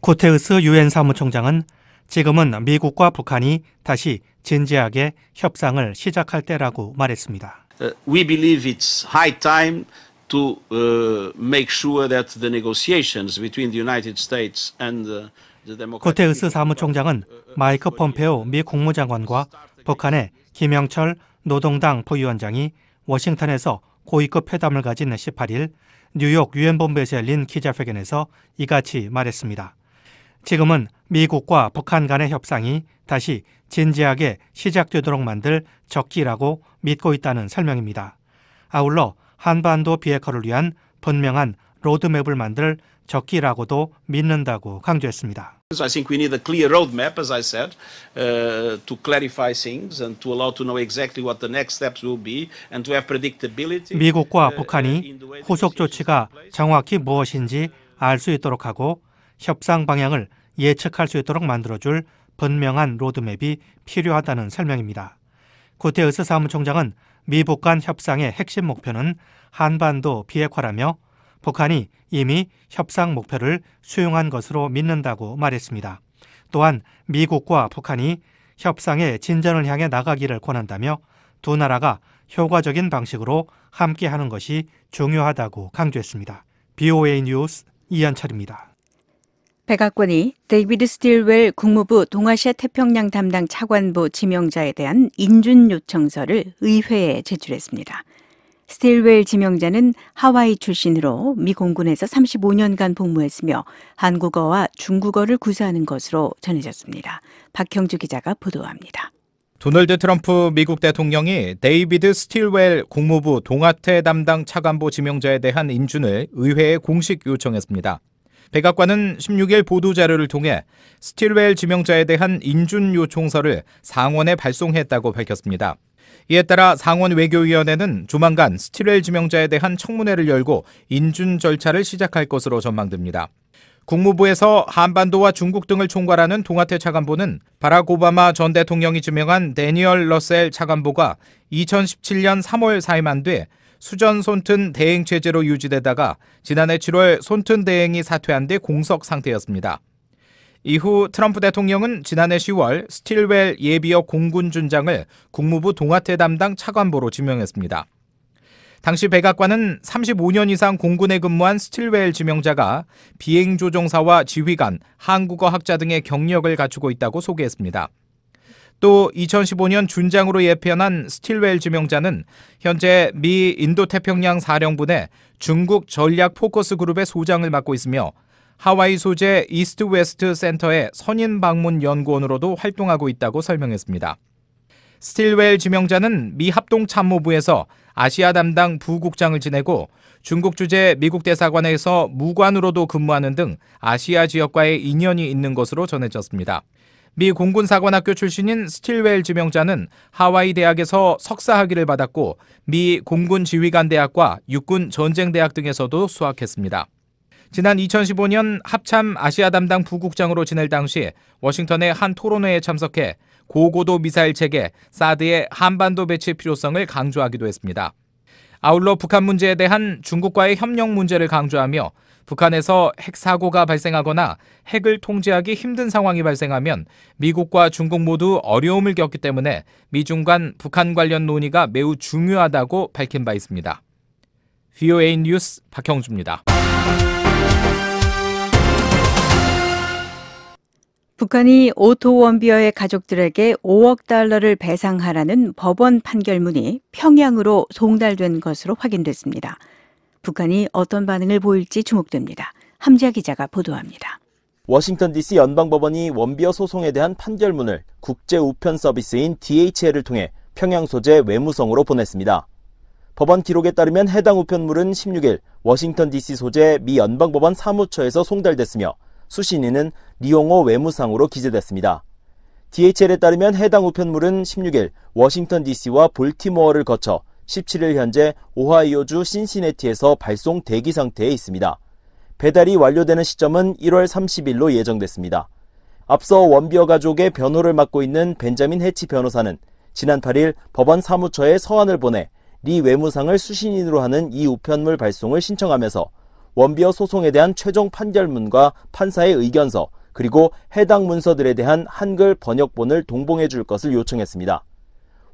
Speaker 25: 구테우스 유엔 사무총장은 지금은 미국과 북한이 다시 진지하게 협상을 시작할 때라고 말했습니다.
Speaker 26: We believe it's high time to make sure that the negotiations between the United States and
Speaker 25: 구테우스 사무총장은 마이크 폼페오 미 국무장관과 북한의 김영철 노동당 부위원장이 워싱턴에서 고위급 회담을 가진 18일 뉴욕 유엔본부에서 열린 기자회견에서 이같이 말했습니다. 지금은 미국과 북한 간의 협상이 다시 진지하게 시작되도록 만들 적기라고 믿고 있다는 설명입니다. 아울러 한반도 비핵화를 위한 분명한 로드맵을 만들 적기라고도 믿는다고 강조했습니다.
Speaker 26: I think we need a clear roadmap, as I said, to clarify things and to allow to know exactly what the next steps will be and to have predictability.
Speaker 25: 미국과 북한이 후속 조치가 정확히 무엇인지 알 수 있도록 하고 협상 방향을 예측할 수 있도록 만들어줄 분명한 로드맵이 필요하다는 설명입니다. 구테우스 사무총장은 미북 간 협상의 핵심 목표는 한반도 비핵화라며 북한이 이미 협상 목표를 수용한 것으로 믿는다고 말했습니다. 또한 미국과 북한이 협상의 진전을 향해 나가기를 권한다며 두 나라가 효과적인 방식으로 함께하는 것이 중요하다고 강조했습니다. BOA 뉴스 이현철입니다.
Speaker 3: 백악관이 데이비드 스틸웰 국무부 동아시아 태평양 담당 차관보 지명자에 대한 인준 요청서를 의회에 제출했습니다. 스틸웰 지명자는 하와이 출신으로 미 공군에서 35년간 복무했으며 한국어와 중국어를 구사하는 것으로 전해졌습니다. 박형주 기자가 보도합니다.
Speaker 1: 도널드 트럼프 미국 대통령이 데이비드 스틸웰 국무부 동아태 담당 차관보 지명자에 대한 인준을 의회에 공식 요청했습니다. 백악관은 16일 보도자료를 통해 스틸웰 지명자에 대한 인준 요청서를 상원에 발송했다고 밝혔습니다. 이에 따라 상원 외교위원회는 조만간 스틸웰 지명자에 대한 청문회를 열고 인준 절차를 시작할 것으로 전망됩니다. 국무부에서 한반도와 중국 등을 총괄하는 동아태 차관보는 바락 오바마 전 대통령이 지명한 데니얼 러셀 차관보가 2017년 3월 사임한 뒤 수전 손튼 대행 체제로 유지되다가 지난해 7월 손튼 대행이 사퇴한 뒤 공석 상태였습니다. 이후 트럼프 대통령은 지난해 10월 스틸웰 예비역 공군준장을 국무부 동아태 담당 차관보로 지명했습니다. 당시 백악관은 35년 이상 공군에 근무한 스틸웰 지명자가 비행조종사와 지휘관, 한국어 학자 등의 경력을 갖추고 있다고 소개했습니다. 또 2015년 준장으로 예편한 스틸웰 지명자는 현재 미 인도태평양 사령부내 중국 전략 포커스 그룹의 소장을 맡고 있으며 하와이 소재 이스트 웨스트 센터의 선임 방문 연구원으로도 활동하고 있다고 설명했습니다. 스틸웰 지명자는 미 합동참모부에서 아시아 담당 부국장을 지내고 중국 주재 미국 대사관에서 무관으로도 근무하는 등 아시아 지역과의 인연이 있는 것으로 전해졌습니다. 미 공군사관학교 출신인 스틸웰 지명자는 하와이 대학에서 석사 학위를 받았고 미 공군지휘관 대학과 육군 전쟁대학 등에서도 수학했습니다. 지난 2015년 합참 아시아 담당 부국장으로 지낼 당시 워싱턴의 한 토론회에 참석해 고고도 미사일 체계 사드의 한반도 배치 필요성을 강조하기도 했습니다. 아울러 북한 문제에 대한 중국과의 협력 문제를 강조하며 북한에서 핵사고가 발생하거나 핵을 통제하기 힘든 상황이 발생하면 미국과 중국 모두 어려움을 겪기 때문에 미중 간 북한 관련 논의가 매우 중요하다고 밝힌 바 있습니다. VOA 뉴스 박형주입니다.
Speaker 3: 북한이 오토 원비어의 가족들에게 5억 달러를 배상하라는 법원 판결문이 평양으로 송달된 것으로 확인됐습니다. 북한이 어떤 반응을 보일지 주목됩니다. 함지아 기자가 보도합니다.
Speaker 2: 워싱턴 DC 연방법원이 원비어 소송에 대한 판결문을 국제 우편 서비스인 DHL을 통해 평양 소재 외무성으로 보냈습니다. 법원 기록에 따르면 해당 우편물은 16일 워싱턴 DC 소재 미 연방법원 사무처에서 송달됐으며 수신인은 리용호 외무상으로 기재됐습니다. DHL에 따르면 해당 우편물은 16일 워싱턴 DC와 볼티모어를 거쳐 17일 현재 오하이오주 신시내티에서 발송 대기 상태에 있습니다. 배달이 완료되는 시점은 1월 30일로 예정됐습니다. 앞서 원비어 가족의 변호를 맡고 있는 벤자민 해치 변호사는 지난 8일 법원 사무처에 서한을 보내 리 외무상을 수신인으로 하는 이 우편물 발송을 신청하면서 원비어 소송에 대한 최종 판결문과 판사의 의견서 그리고 해당 문서들에 대한 한글 번역본을 동봉해 줄 것을 요청했습니다.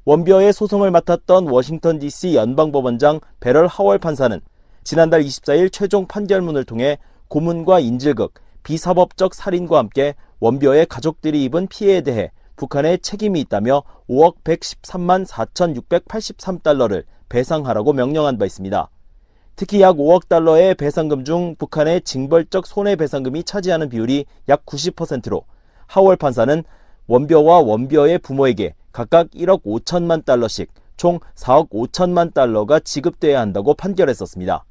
Speaker 2: 원비어의 소송을 맡았던 워싱턴 DC 연방법원장 베럴 하월 판사는 지난달 24일 최종 판결문을 통해 고문과 인질극, 비사법적 살인과 함께 원비어의 가족들이 입은 피해에 대해 북한의 책임이 있다며 5억 113만 4,683달러를 배상하라고 명령한 바 있습니다. 특히 약 5억 달러의 배상금 중 북한의 징벌적 손해배상금이 차지하는 비율이 약 90%로 하월 판사는 원비어와 원비어의 부모에게 각각 1억 5천만 달러씩 총 4억 5천만 달러가 지급돼야 한다고 판결했었습니다.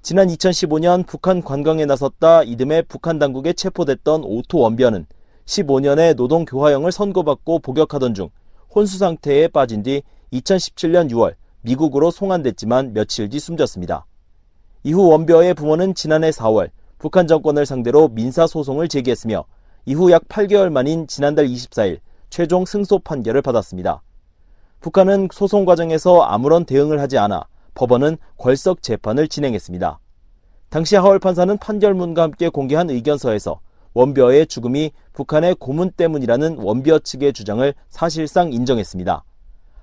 Speaker 2: 지난 2015년 북한 관광에 나섰다 이듬해 북한 당국에 체포됐던 오토 원비어는 15년의 노동교화형을 선고받고 복역하던 중 혼수 상태에 빠진 뒤 2017년 6월 미국으로 송환됐지만 며칠 뒤 숨졌습니다. 이후 원비어의 부모는 지난해 4월 북한 정권을 상대로 민사소송을 제기했으며 이후 약 8개월 만인 지난달 24일 최종 승소 판결을 받았습니다. 북한은 소송 과정에서 아무런 대응을 하지 않아 법원은 궐석 재판을 진행했습니다. 당시 하월 판사는 판결문과 함께 공개한 의견서에서 원비어의 죽음이 북한의 고문 때문이라는 원비어 측의 주장을 사실상 인정했습니다.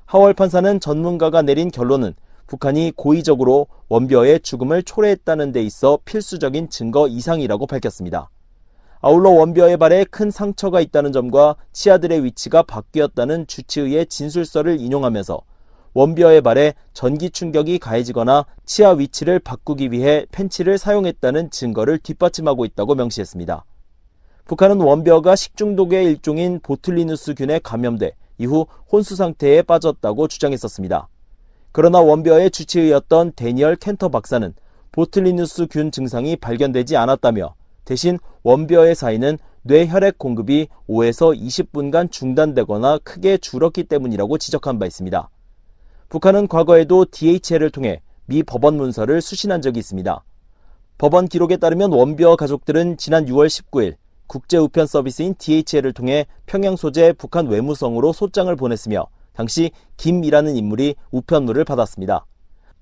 Speaker 2: 하월 판사는 전문가가 내린 결론은 북한이 고의적으로 원비어의 죽음을 초래했다는 데 있어 필수적인 증거 이상이라고 밝혔습니다. 아울러 원비어의 발에 큰 상처가 있다는 점과 치아들의 위치가 바뀌었다는 주치의의 진술서를 인용하면서 원비어의 발에 전기 충격이 가해지거나 치아 위치를 바꾸기 위해 펜치를 사용했다는 증거를 뒷받침하고 있다고 명시했습니다. 북한은 원비어가 식중독의 일종인 보툴리누스균에 감염돼 이후 혼수 상태에 빠졌다고 주장했었습니다. 그러나 원비어의 주치의였던 데니얼 켄터 박사는 보툴리누스균 증상이 발견되지 않았다며 대신 원비어의 사인은 뇌혈액 공급이 5에서 20분간 중단되거나 크게 줄었기 때문이라고 지적한 바 있습니다. 북한은 과거에도 DHL을 통해 미 법원 문서를 수신한 적이 있습니다. 법원 기록에 따르면 원비어 가족들은 지난 6월 19일 국제우편 서비스인 DHL을 통해 평양 소재 북한 외무성으로 소장을 보냈으며 당시 김이라는 인물이 우편물을 받았습니다.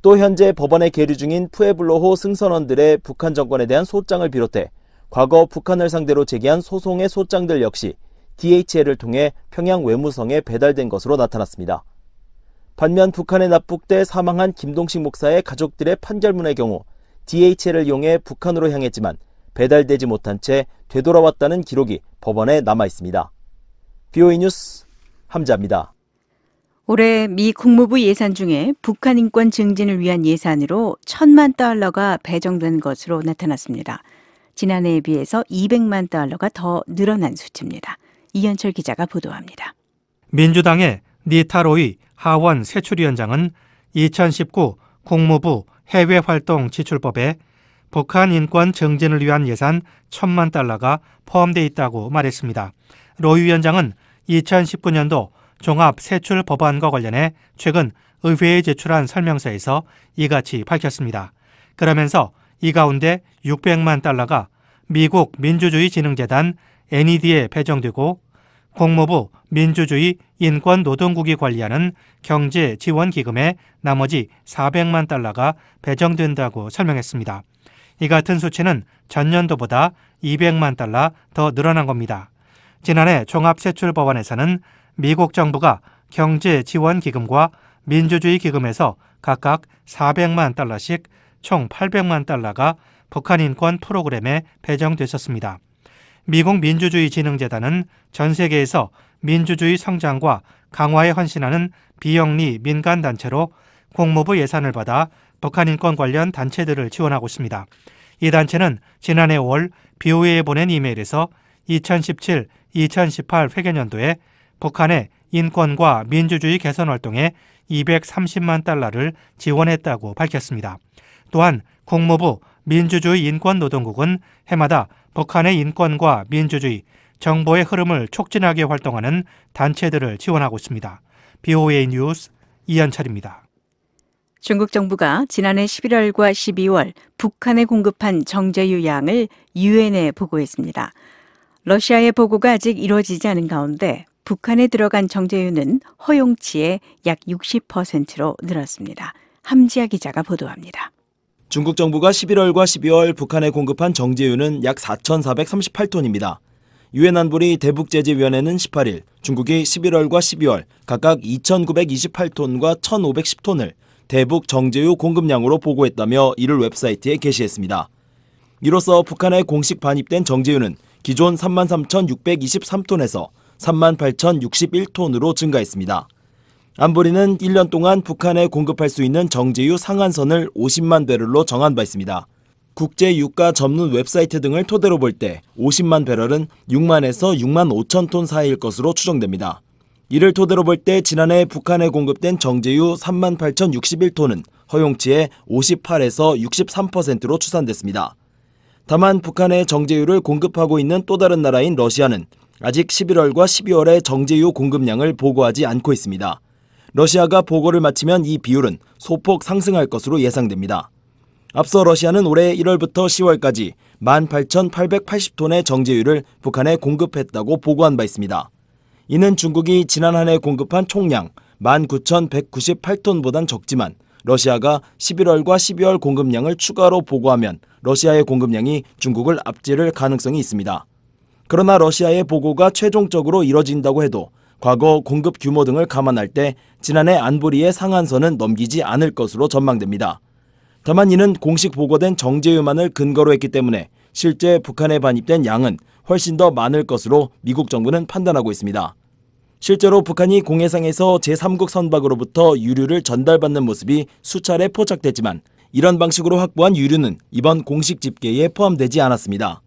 Speaker 2: 또 현재 법원에 계류 중인 푸에블로호 승선원들의 북한 정권에 대한 소장을 비롯해 과거 북한을 상대로 제기한 소송의 소장들 역시 DHL을 통해 평양 외무성에 배달된 것으로 나타났습니다. 반면 북한에 납북돼 사망한 김동식 목사의 가족들의 판결문의 경우 DHL을 이용해 북한으로 향했지만 배달되지 못한 채 되돌아왔다는 기록이 법원에 남아 있습니다. BOE 뉴스 함자입니다.
Speaker 3: 올해 미 국무부 예산 중에 북한 인권 증진을 위한 예산으로 1,000만 달러가 배정된 것으로 나타났습니다. 지난해에 비해서 200만 달러가 더 늘어난 수치입니다. 이현철 기자가 보도합니다.
Speaker 25: 민주당의 니타로이 하원 세출위원장은 2019 국무부 해외활동 지출법에 북한 인권 증진을 위한 예산 1,000만 달러가 포함되어 있다고 말했습니다. 로이 위원장은 2019년도 종합세출 법안과 관련해 최근 의회에 제출한 설명서에서 이같이 밝혔습니다. 그러면서 이 가운데 600만 달러가 미국 민주주의진흥재단 NED에 배정되고 국무부 민주주의 인권노동국이 관리하는 경제지원기금에 나머지 400만 달러가 배정된다고 설명했습니다. 이 같은 수치는 전년도보다 200만 달러 더 늘어난 겁니다. 지난해 종합세출법안에서는 미국 정부가 경제지원기금과 민주주의기금에서 각각 400만 달러씩 총 800만 달러가 북한 인권 프로그램에 배정됐었습니다. 미국 민주주의진흥재단은 전 세계에서 민주주의 성장과 강화에 헌신하는 비영리 민간단체로 국무부 예산을 받아 북한 인권 관련 단체들을 지원하고 있습니다. 이 단체는 지난해 5월 BOA에 보낸 이메일에서 2017-2018 회계년도에 북한의 인권과 민주주의 개선 활동에 230만 달러를 지원했다고 밝혔습니다. 또한 국무부 민주주의 인권노동국은 해마다 북한의 인권과 민주주의, 정보의 흐름을 촉진하게 활동하는 단체들을 지원하고 있습니다. BOA 뉴스 이현철입니다.
Speaker 3: 중국 정부가 지난해 11월과 12월 북한에 공급한 정제유 양을 유엔에 보고했습니다. 러시아의 보고가 아직 이루어지지 않은 가운데 북한에 들어간 정제유는 허용치의 약 60%로 늘었습니다. 함지아 기자가 보도합니다.
Speaker 2: 중국 정부가 11월과 12월 북한에 공급한 정제유는 약 4,438톤입니다. 유엔 안보리 대북제재위원회는 18일 중국이 11월과 12월 각각 2,928톤과 1,510톤을 대북 정제유 공급량으로 보고했다며 이를 웹사이트에 게시했습니다. 이로써 북한에 공식 반입된 정제유는 기존 33,623톤에서 38,061톤으로 증가했습니다. 안보리는 1년 동안 북한에 공급할 수 있는 정제유 상한선을 50만 배럴로 정한 바 있습니다. 국제유가 전문 웹사이트 등을 토대로 볼 때 50만 배럴은 6만에서 6만 5천 톤 사이일 것으로 추정됩니다. 이를 토대로 볼 때 지난해 북한에 공급된 정제유 3만 8,061톤은 허용치의 58에서 63%로 추산됐습니다. 다만 북한에 정제유를 공급하고 있는 또 다른 나라인 러시아는 아직 11월과 12월의 정제유 공급량을 보고하지 않고 있습니다. 러시아가 보고를 마치면 이 비율은 소폭 상승할 것으로 예상됩니다. 앞서 러시아는 올해 1월부터 10월까지 18,880톤의 정제유를 북한에 공급했다고 보고한 바 있습니다. 이는 중국이 지난 한 해 공급한 총량 19,198톤보단 적지만 러시아가 11월과 12월 공급량을 추가로 보고하면 러시아의 공급량이 중국을 앞지를 가능성이 있습니다. 그러나 러시아의 보고가 최종적으로 이뤄진다고 해도 과거 공급 규모 등을 감안할 때 지난해 안보리의 상한선은 넘기지 않을 것으로 전망됩니다. 다만 이는 공식 보고된 정제유만을 근거로 했기 때문에 실제 북한에 반입된 양은 훨씬 더 많을 것으로 미국 정부는 판단하고 있습니다. 실제로 북한이 공해상에서 제3국 선박으로부터 유류를 전달받는 모습이 수차례 포착됐지만 이런 방식으로 확보한 유류는 이번 공식 집계에 포함되지 않았습니다.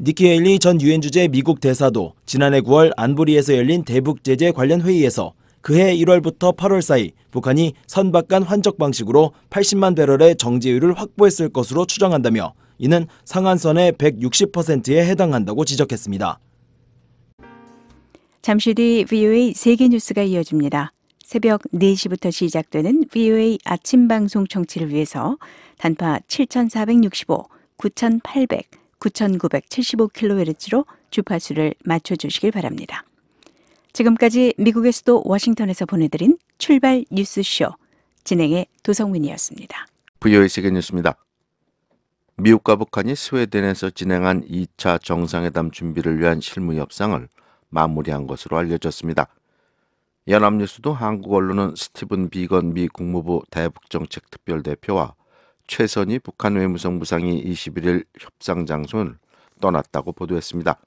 Speaker 2: 니키 헤일리 전 유엔 주재 미국 대사도 지난해 9월 안보리에서 열린 대북 제재 관련 회의에서 그해 1월부터 8월 사이 북한이 선박 간 환적 방식으로 80만 배럴의 정제유를 확보했을 것으로 추정한다며 이는 상한선의 160%에 해당한다고 지적했습니다.
Speaker 3: 잠시 뒤 VOA 세계뉴스가 이어집니다. 새벽 4시부터 시작되는 VOA 아침 방송 청취를 위해서 단파 7465, 9800, 9975kHz로 주파수를 맞춰주시길 바랍니다. 지금까지 미국의 수도 워싱턴에서 보내드린 출발 뉴스쇼 진행의 도성민이었습니다.
Speaker 4: VOA 세계뉴스입니다. 미국과 북한이 스웨덴에서 진행한 2차 정상회담 준비를 위한 실무 협상을 마무리한 것으로 알려졌습니다. 연합뉴스도 한국 언론은 스티븐 비건 미 국무부 대북정책 특별대표와 최선희 북한 외무성 부상이 21일 협상 장소를 떠났다고 보도했습니다.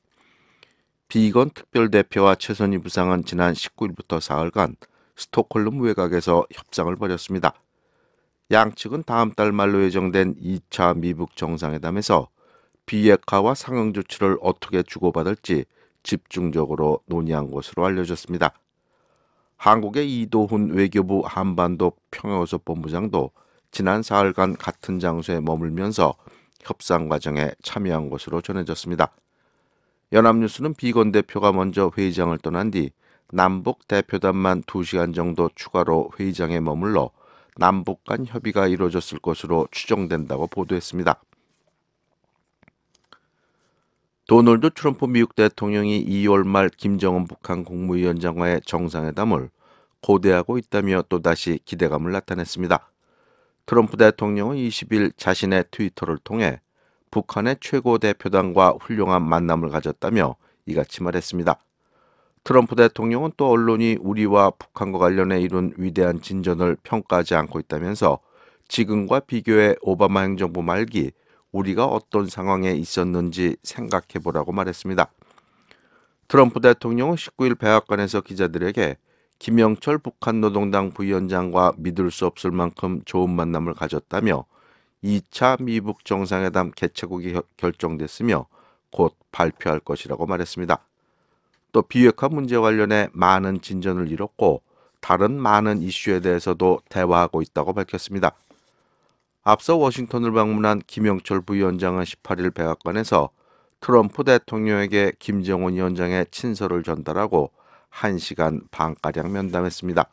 Speaker 4: 비건 특별대표와 최선희 부상은 지난 19일부터 사흘간 스톡홀름 외곽에서 협상을 벌였습니다. 양측은 다음 달 말로 예정된 2차 미북 정상회담에서 비핵화와 상응 조치를 어떻게 주고받을지 집중적으로 논의한 것으로 알려졌습니다. 한국의 이도훈 외교부 한반도 평화교섭 본부장도 지난 사흘간 같은 장소에 머물면서 협상 과정에 참여한 것으로 전해졌습니다. 연합뉴스는 비건 대표가 먼저 회의장을 떠난 뒤 남북 대표단만 2시간 정도 추가로 회의장에 머물러 남북 간 협의가 이루어졌을 것으로 추정된다고 보도했습니다. 도널드 트럼프 미국 대통령이 2월 말 김정은 북한 국무위원장과의 정상회담을 고대하고 있다며 또다시 기대감을 나타냈습니다. 트럼프 대통령은 20일 자신의 트위터를 통해 북한의 최고 대표단과 훌륭한 만남을 가졌다며 이같이 말했습니다. 트럼프 대통령은 또 언론이 우리와 북한과 관련해 이룬 위대한 진전을 평가하지 않고 있다면서 지금과 비교해 오바마 행정부 말기 우리가 어떤 상황에 있었는지 생각해보라고 말했습니다. 트럼프 대통령은 19일 백악관에서 기자들에게 김영철 북한 노동당 부위원장과 믿을 수 없을 만큼 좋은 만남을 가졌다며 2차 미북 정상회담 개최국이 결정됐으며 곧 발표할 것이라고 말했습니다. 또 비핵화 문제 관련해 많은 진전을 이뤘고 다른 많은 이슈에 대해서도 대화하고 있다고 밝혔습니다. 앞서 워싱턴을 방문한 김영철 부위원장은 18일 백악관에서 트럼프 대통령에게 김정은 위원장의 친서를 전달하고 1시간 반가량 면담했습니다.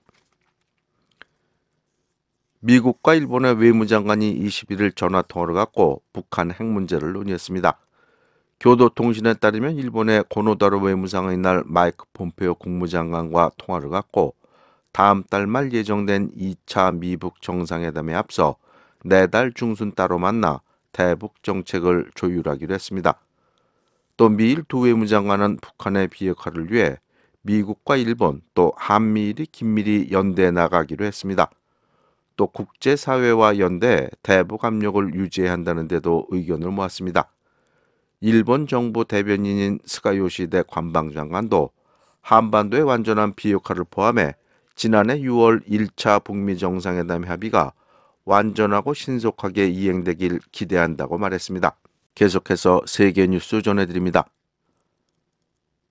Speaker 4: 미국과 일본의 외무장관이 21일 전화통화를 갖고 북한 핵 문제를 논의했습니다. 교도통신에 따르면 일본의 고노다로 외무상은 이날 마이크 폼페오 국무장관과 통화를 갖고 다음 달 말 예정된 2차 미북 정상회담에 앞서 내달 중순 따로 만나 대북 정책을 조율하기로 했습니다. 또 미일 두 외무장관은 북한의 비핵화를 위해 미국과 일본 또 한미일이 긴밀히 연대해 나가기로 했습니다. 또 국제사회와 연대 대북 압력을 유지해야 한다는 데도 의견을 모았습니다. 일본 정부 대변인인 스가 요시히데 관방장관도 한반도의 완전한 비핵화를 포함해 지난해 6월 1차 북미 정상회담 협의가 완전하고 신속하게 이행되길 기대한다고 말했습니다. 계속해서 세계 뉴스 전해드립니다.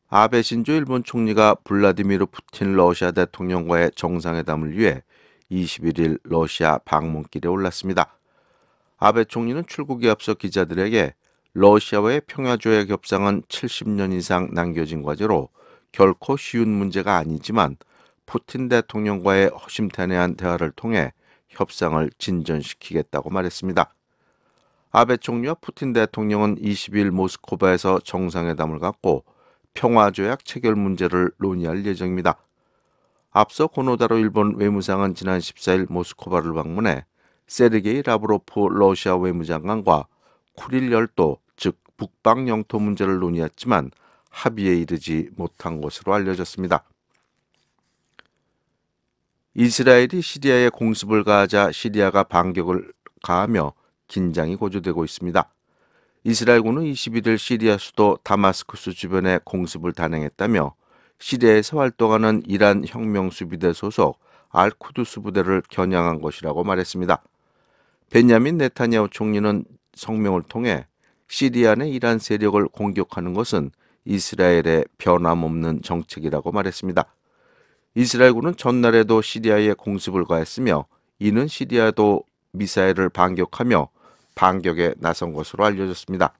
Speaker 4: 아베 신조 일본 총리가 블라디미르 푸틴 러시아 대통령과의 정상회담을 위해 21일 러시아 방문길에 올랐습니다. 아베 총리는 출국에 앞서 기자들에게 러시아와의 평화조약 협상은 70년 이상 남겨진 과제로 결코 쉬운 문제가 아니지만 푸틴 대통령과의 허심탄회한 대화를 통해 협상을 진전시키겠다고 말했습니다. 아베 총리와 푸틴 대통령은 20일 모스크바에서 정상회담을 갖고 평화조약 체결 문제를 논의할 예정입니다. 앞서 고노다로 일본 외무상은 지난 14일 모스크바를 방문해 세르게이 라브로프 러시아 외무장관과 쿠릴 열도, 즉 북방 영토 문제를 논의했지만 합의에 이르지 못한 것으로 알려졌습니다. 이스라엘이 시리아에 공습을 가하자 시리아가 반격을 가하며 긴장이 고조되고 있습니다. 이스라엘군은 21일 시리아 수도 다마스쿠스 주변에 공습을 단행했다며 시리아에서 활동하는 이란 혁명수비대 소속 알쿠두스 부대를 겨냥한 것이라고 말했습니다. 베냐민 네타냐후 총리는 성명을 통해 시리아 내 이란 세력을 공격하는 것은 이스라엘의 변함없는 정책이라고 말했습니다. 이스라엘군은 전날에도 시리아에 공습을 가했으며 이는 시리아도 미사일을 반격하며 반격에 나선 것으로 알려졌습니다.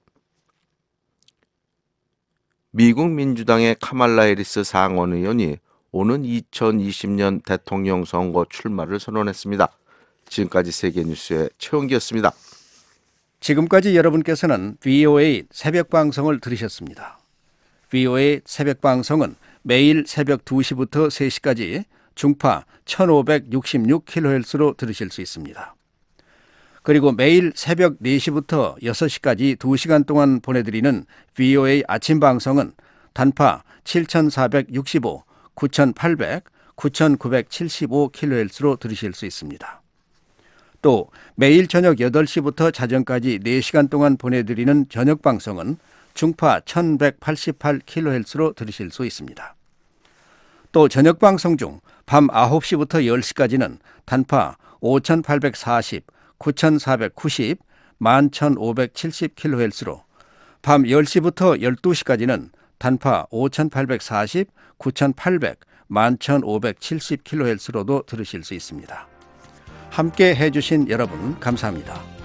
Speaker 4: 미국 민주당의 카말라 해리스 상원 의원이 오는 2020년 대통령 선거 출마를 선언했습니다. 지금까지 세계뉴스의 최원기였습니다.
Speaker 6: 지금까지 여러분께서는 VOA 새벽방송을 들으셨습니다. VOA 새벽방송은 매일 새벽 2시부터 3시까지 중파 1566kHz로 들으실 수 있습니다. 그리고 매일 새벽 4시부터 6시까지 2시간 동안 보내드리는 VOA 아침 방송은 단파 7465, 9800, 9975kHz로 들으실 수 있습니다. 또 매일 저녁 8시부터 자정까지 4시간 동안 보내드리는 저녁 방송은 중파 1188kHz로 들으실 수 있습니다. 또 저녁 방송 중 밤 9시부터 10시까지는 단파 5840, 9490, 11570kHz로 밤 10시부터 12시까지는 단파 5840, 9800, 11570kHz로도 들으실 수 있습니다. 함께 해주신 여러분 감사합니다.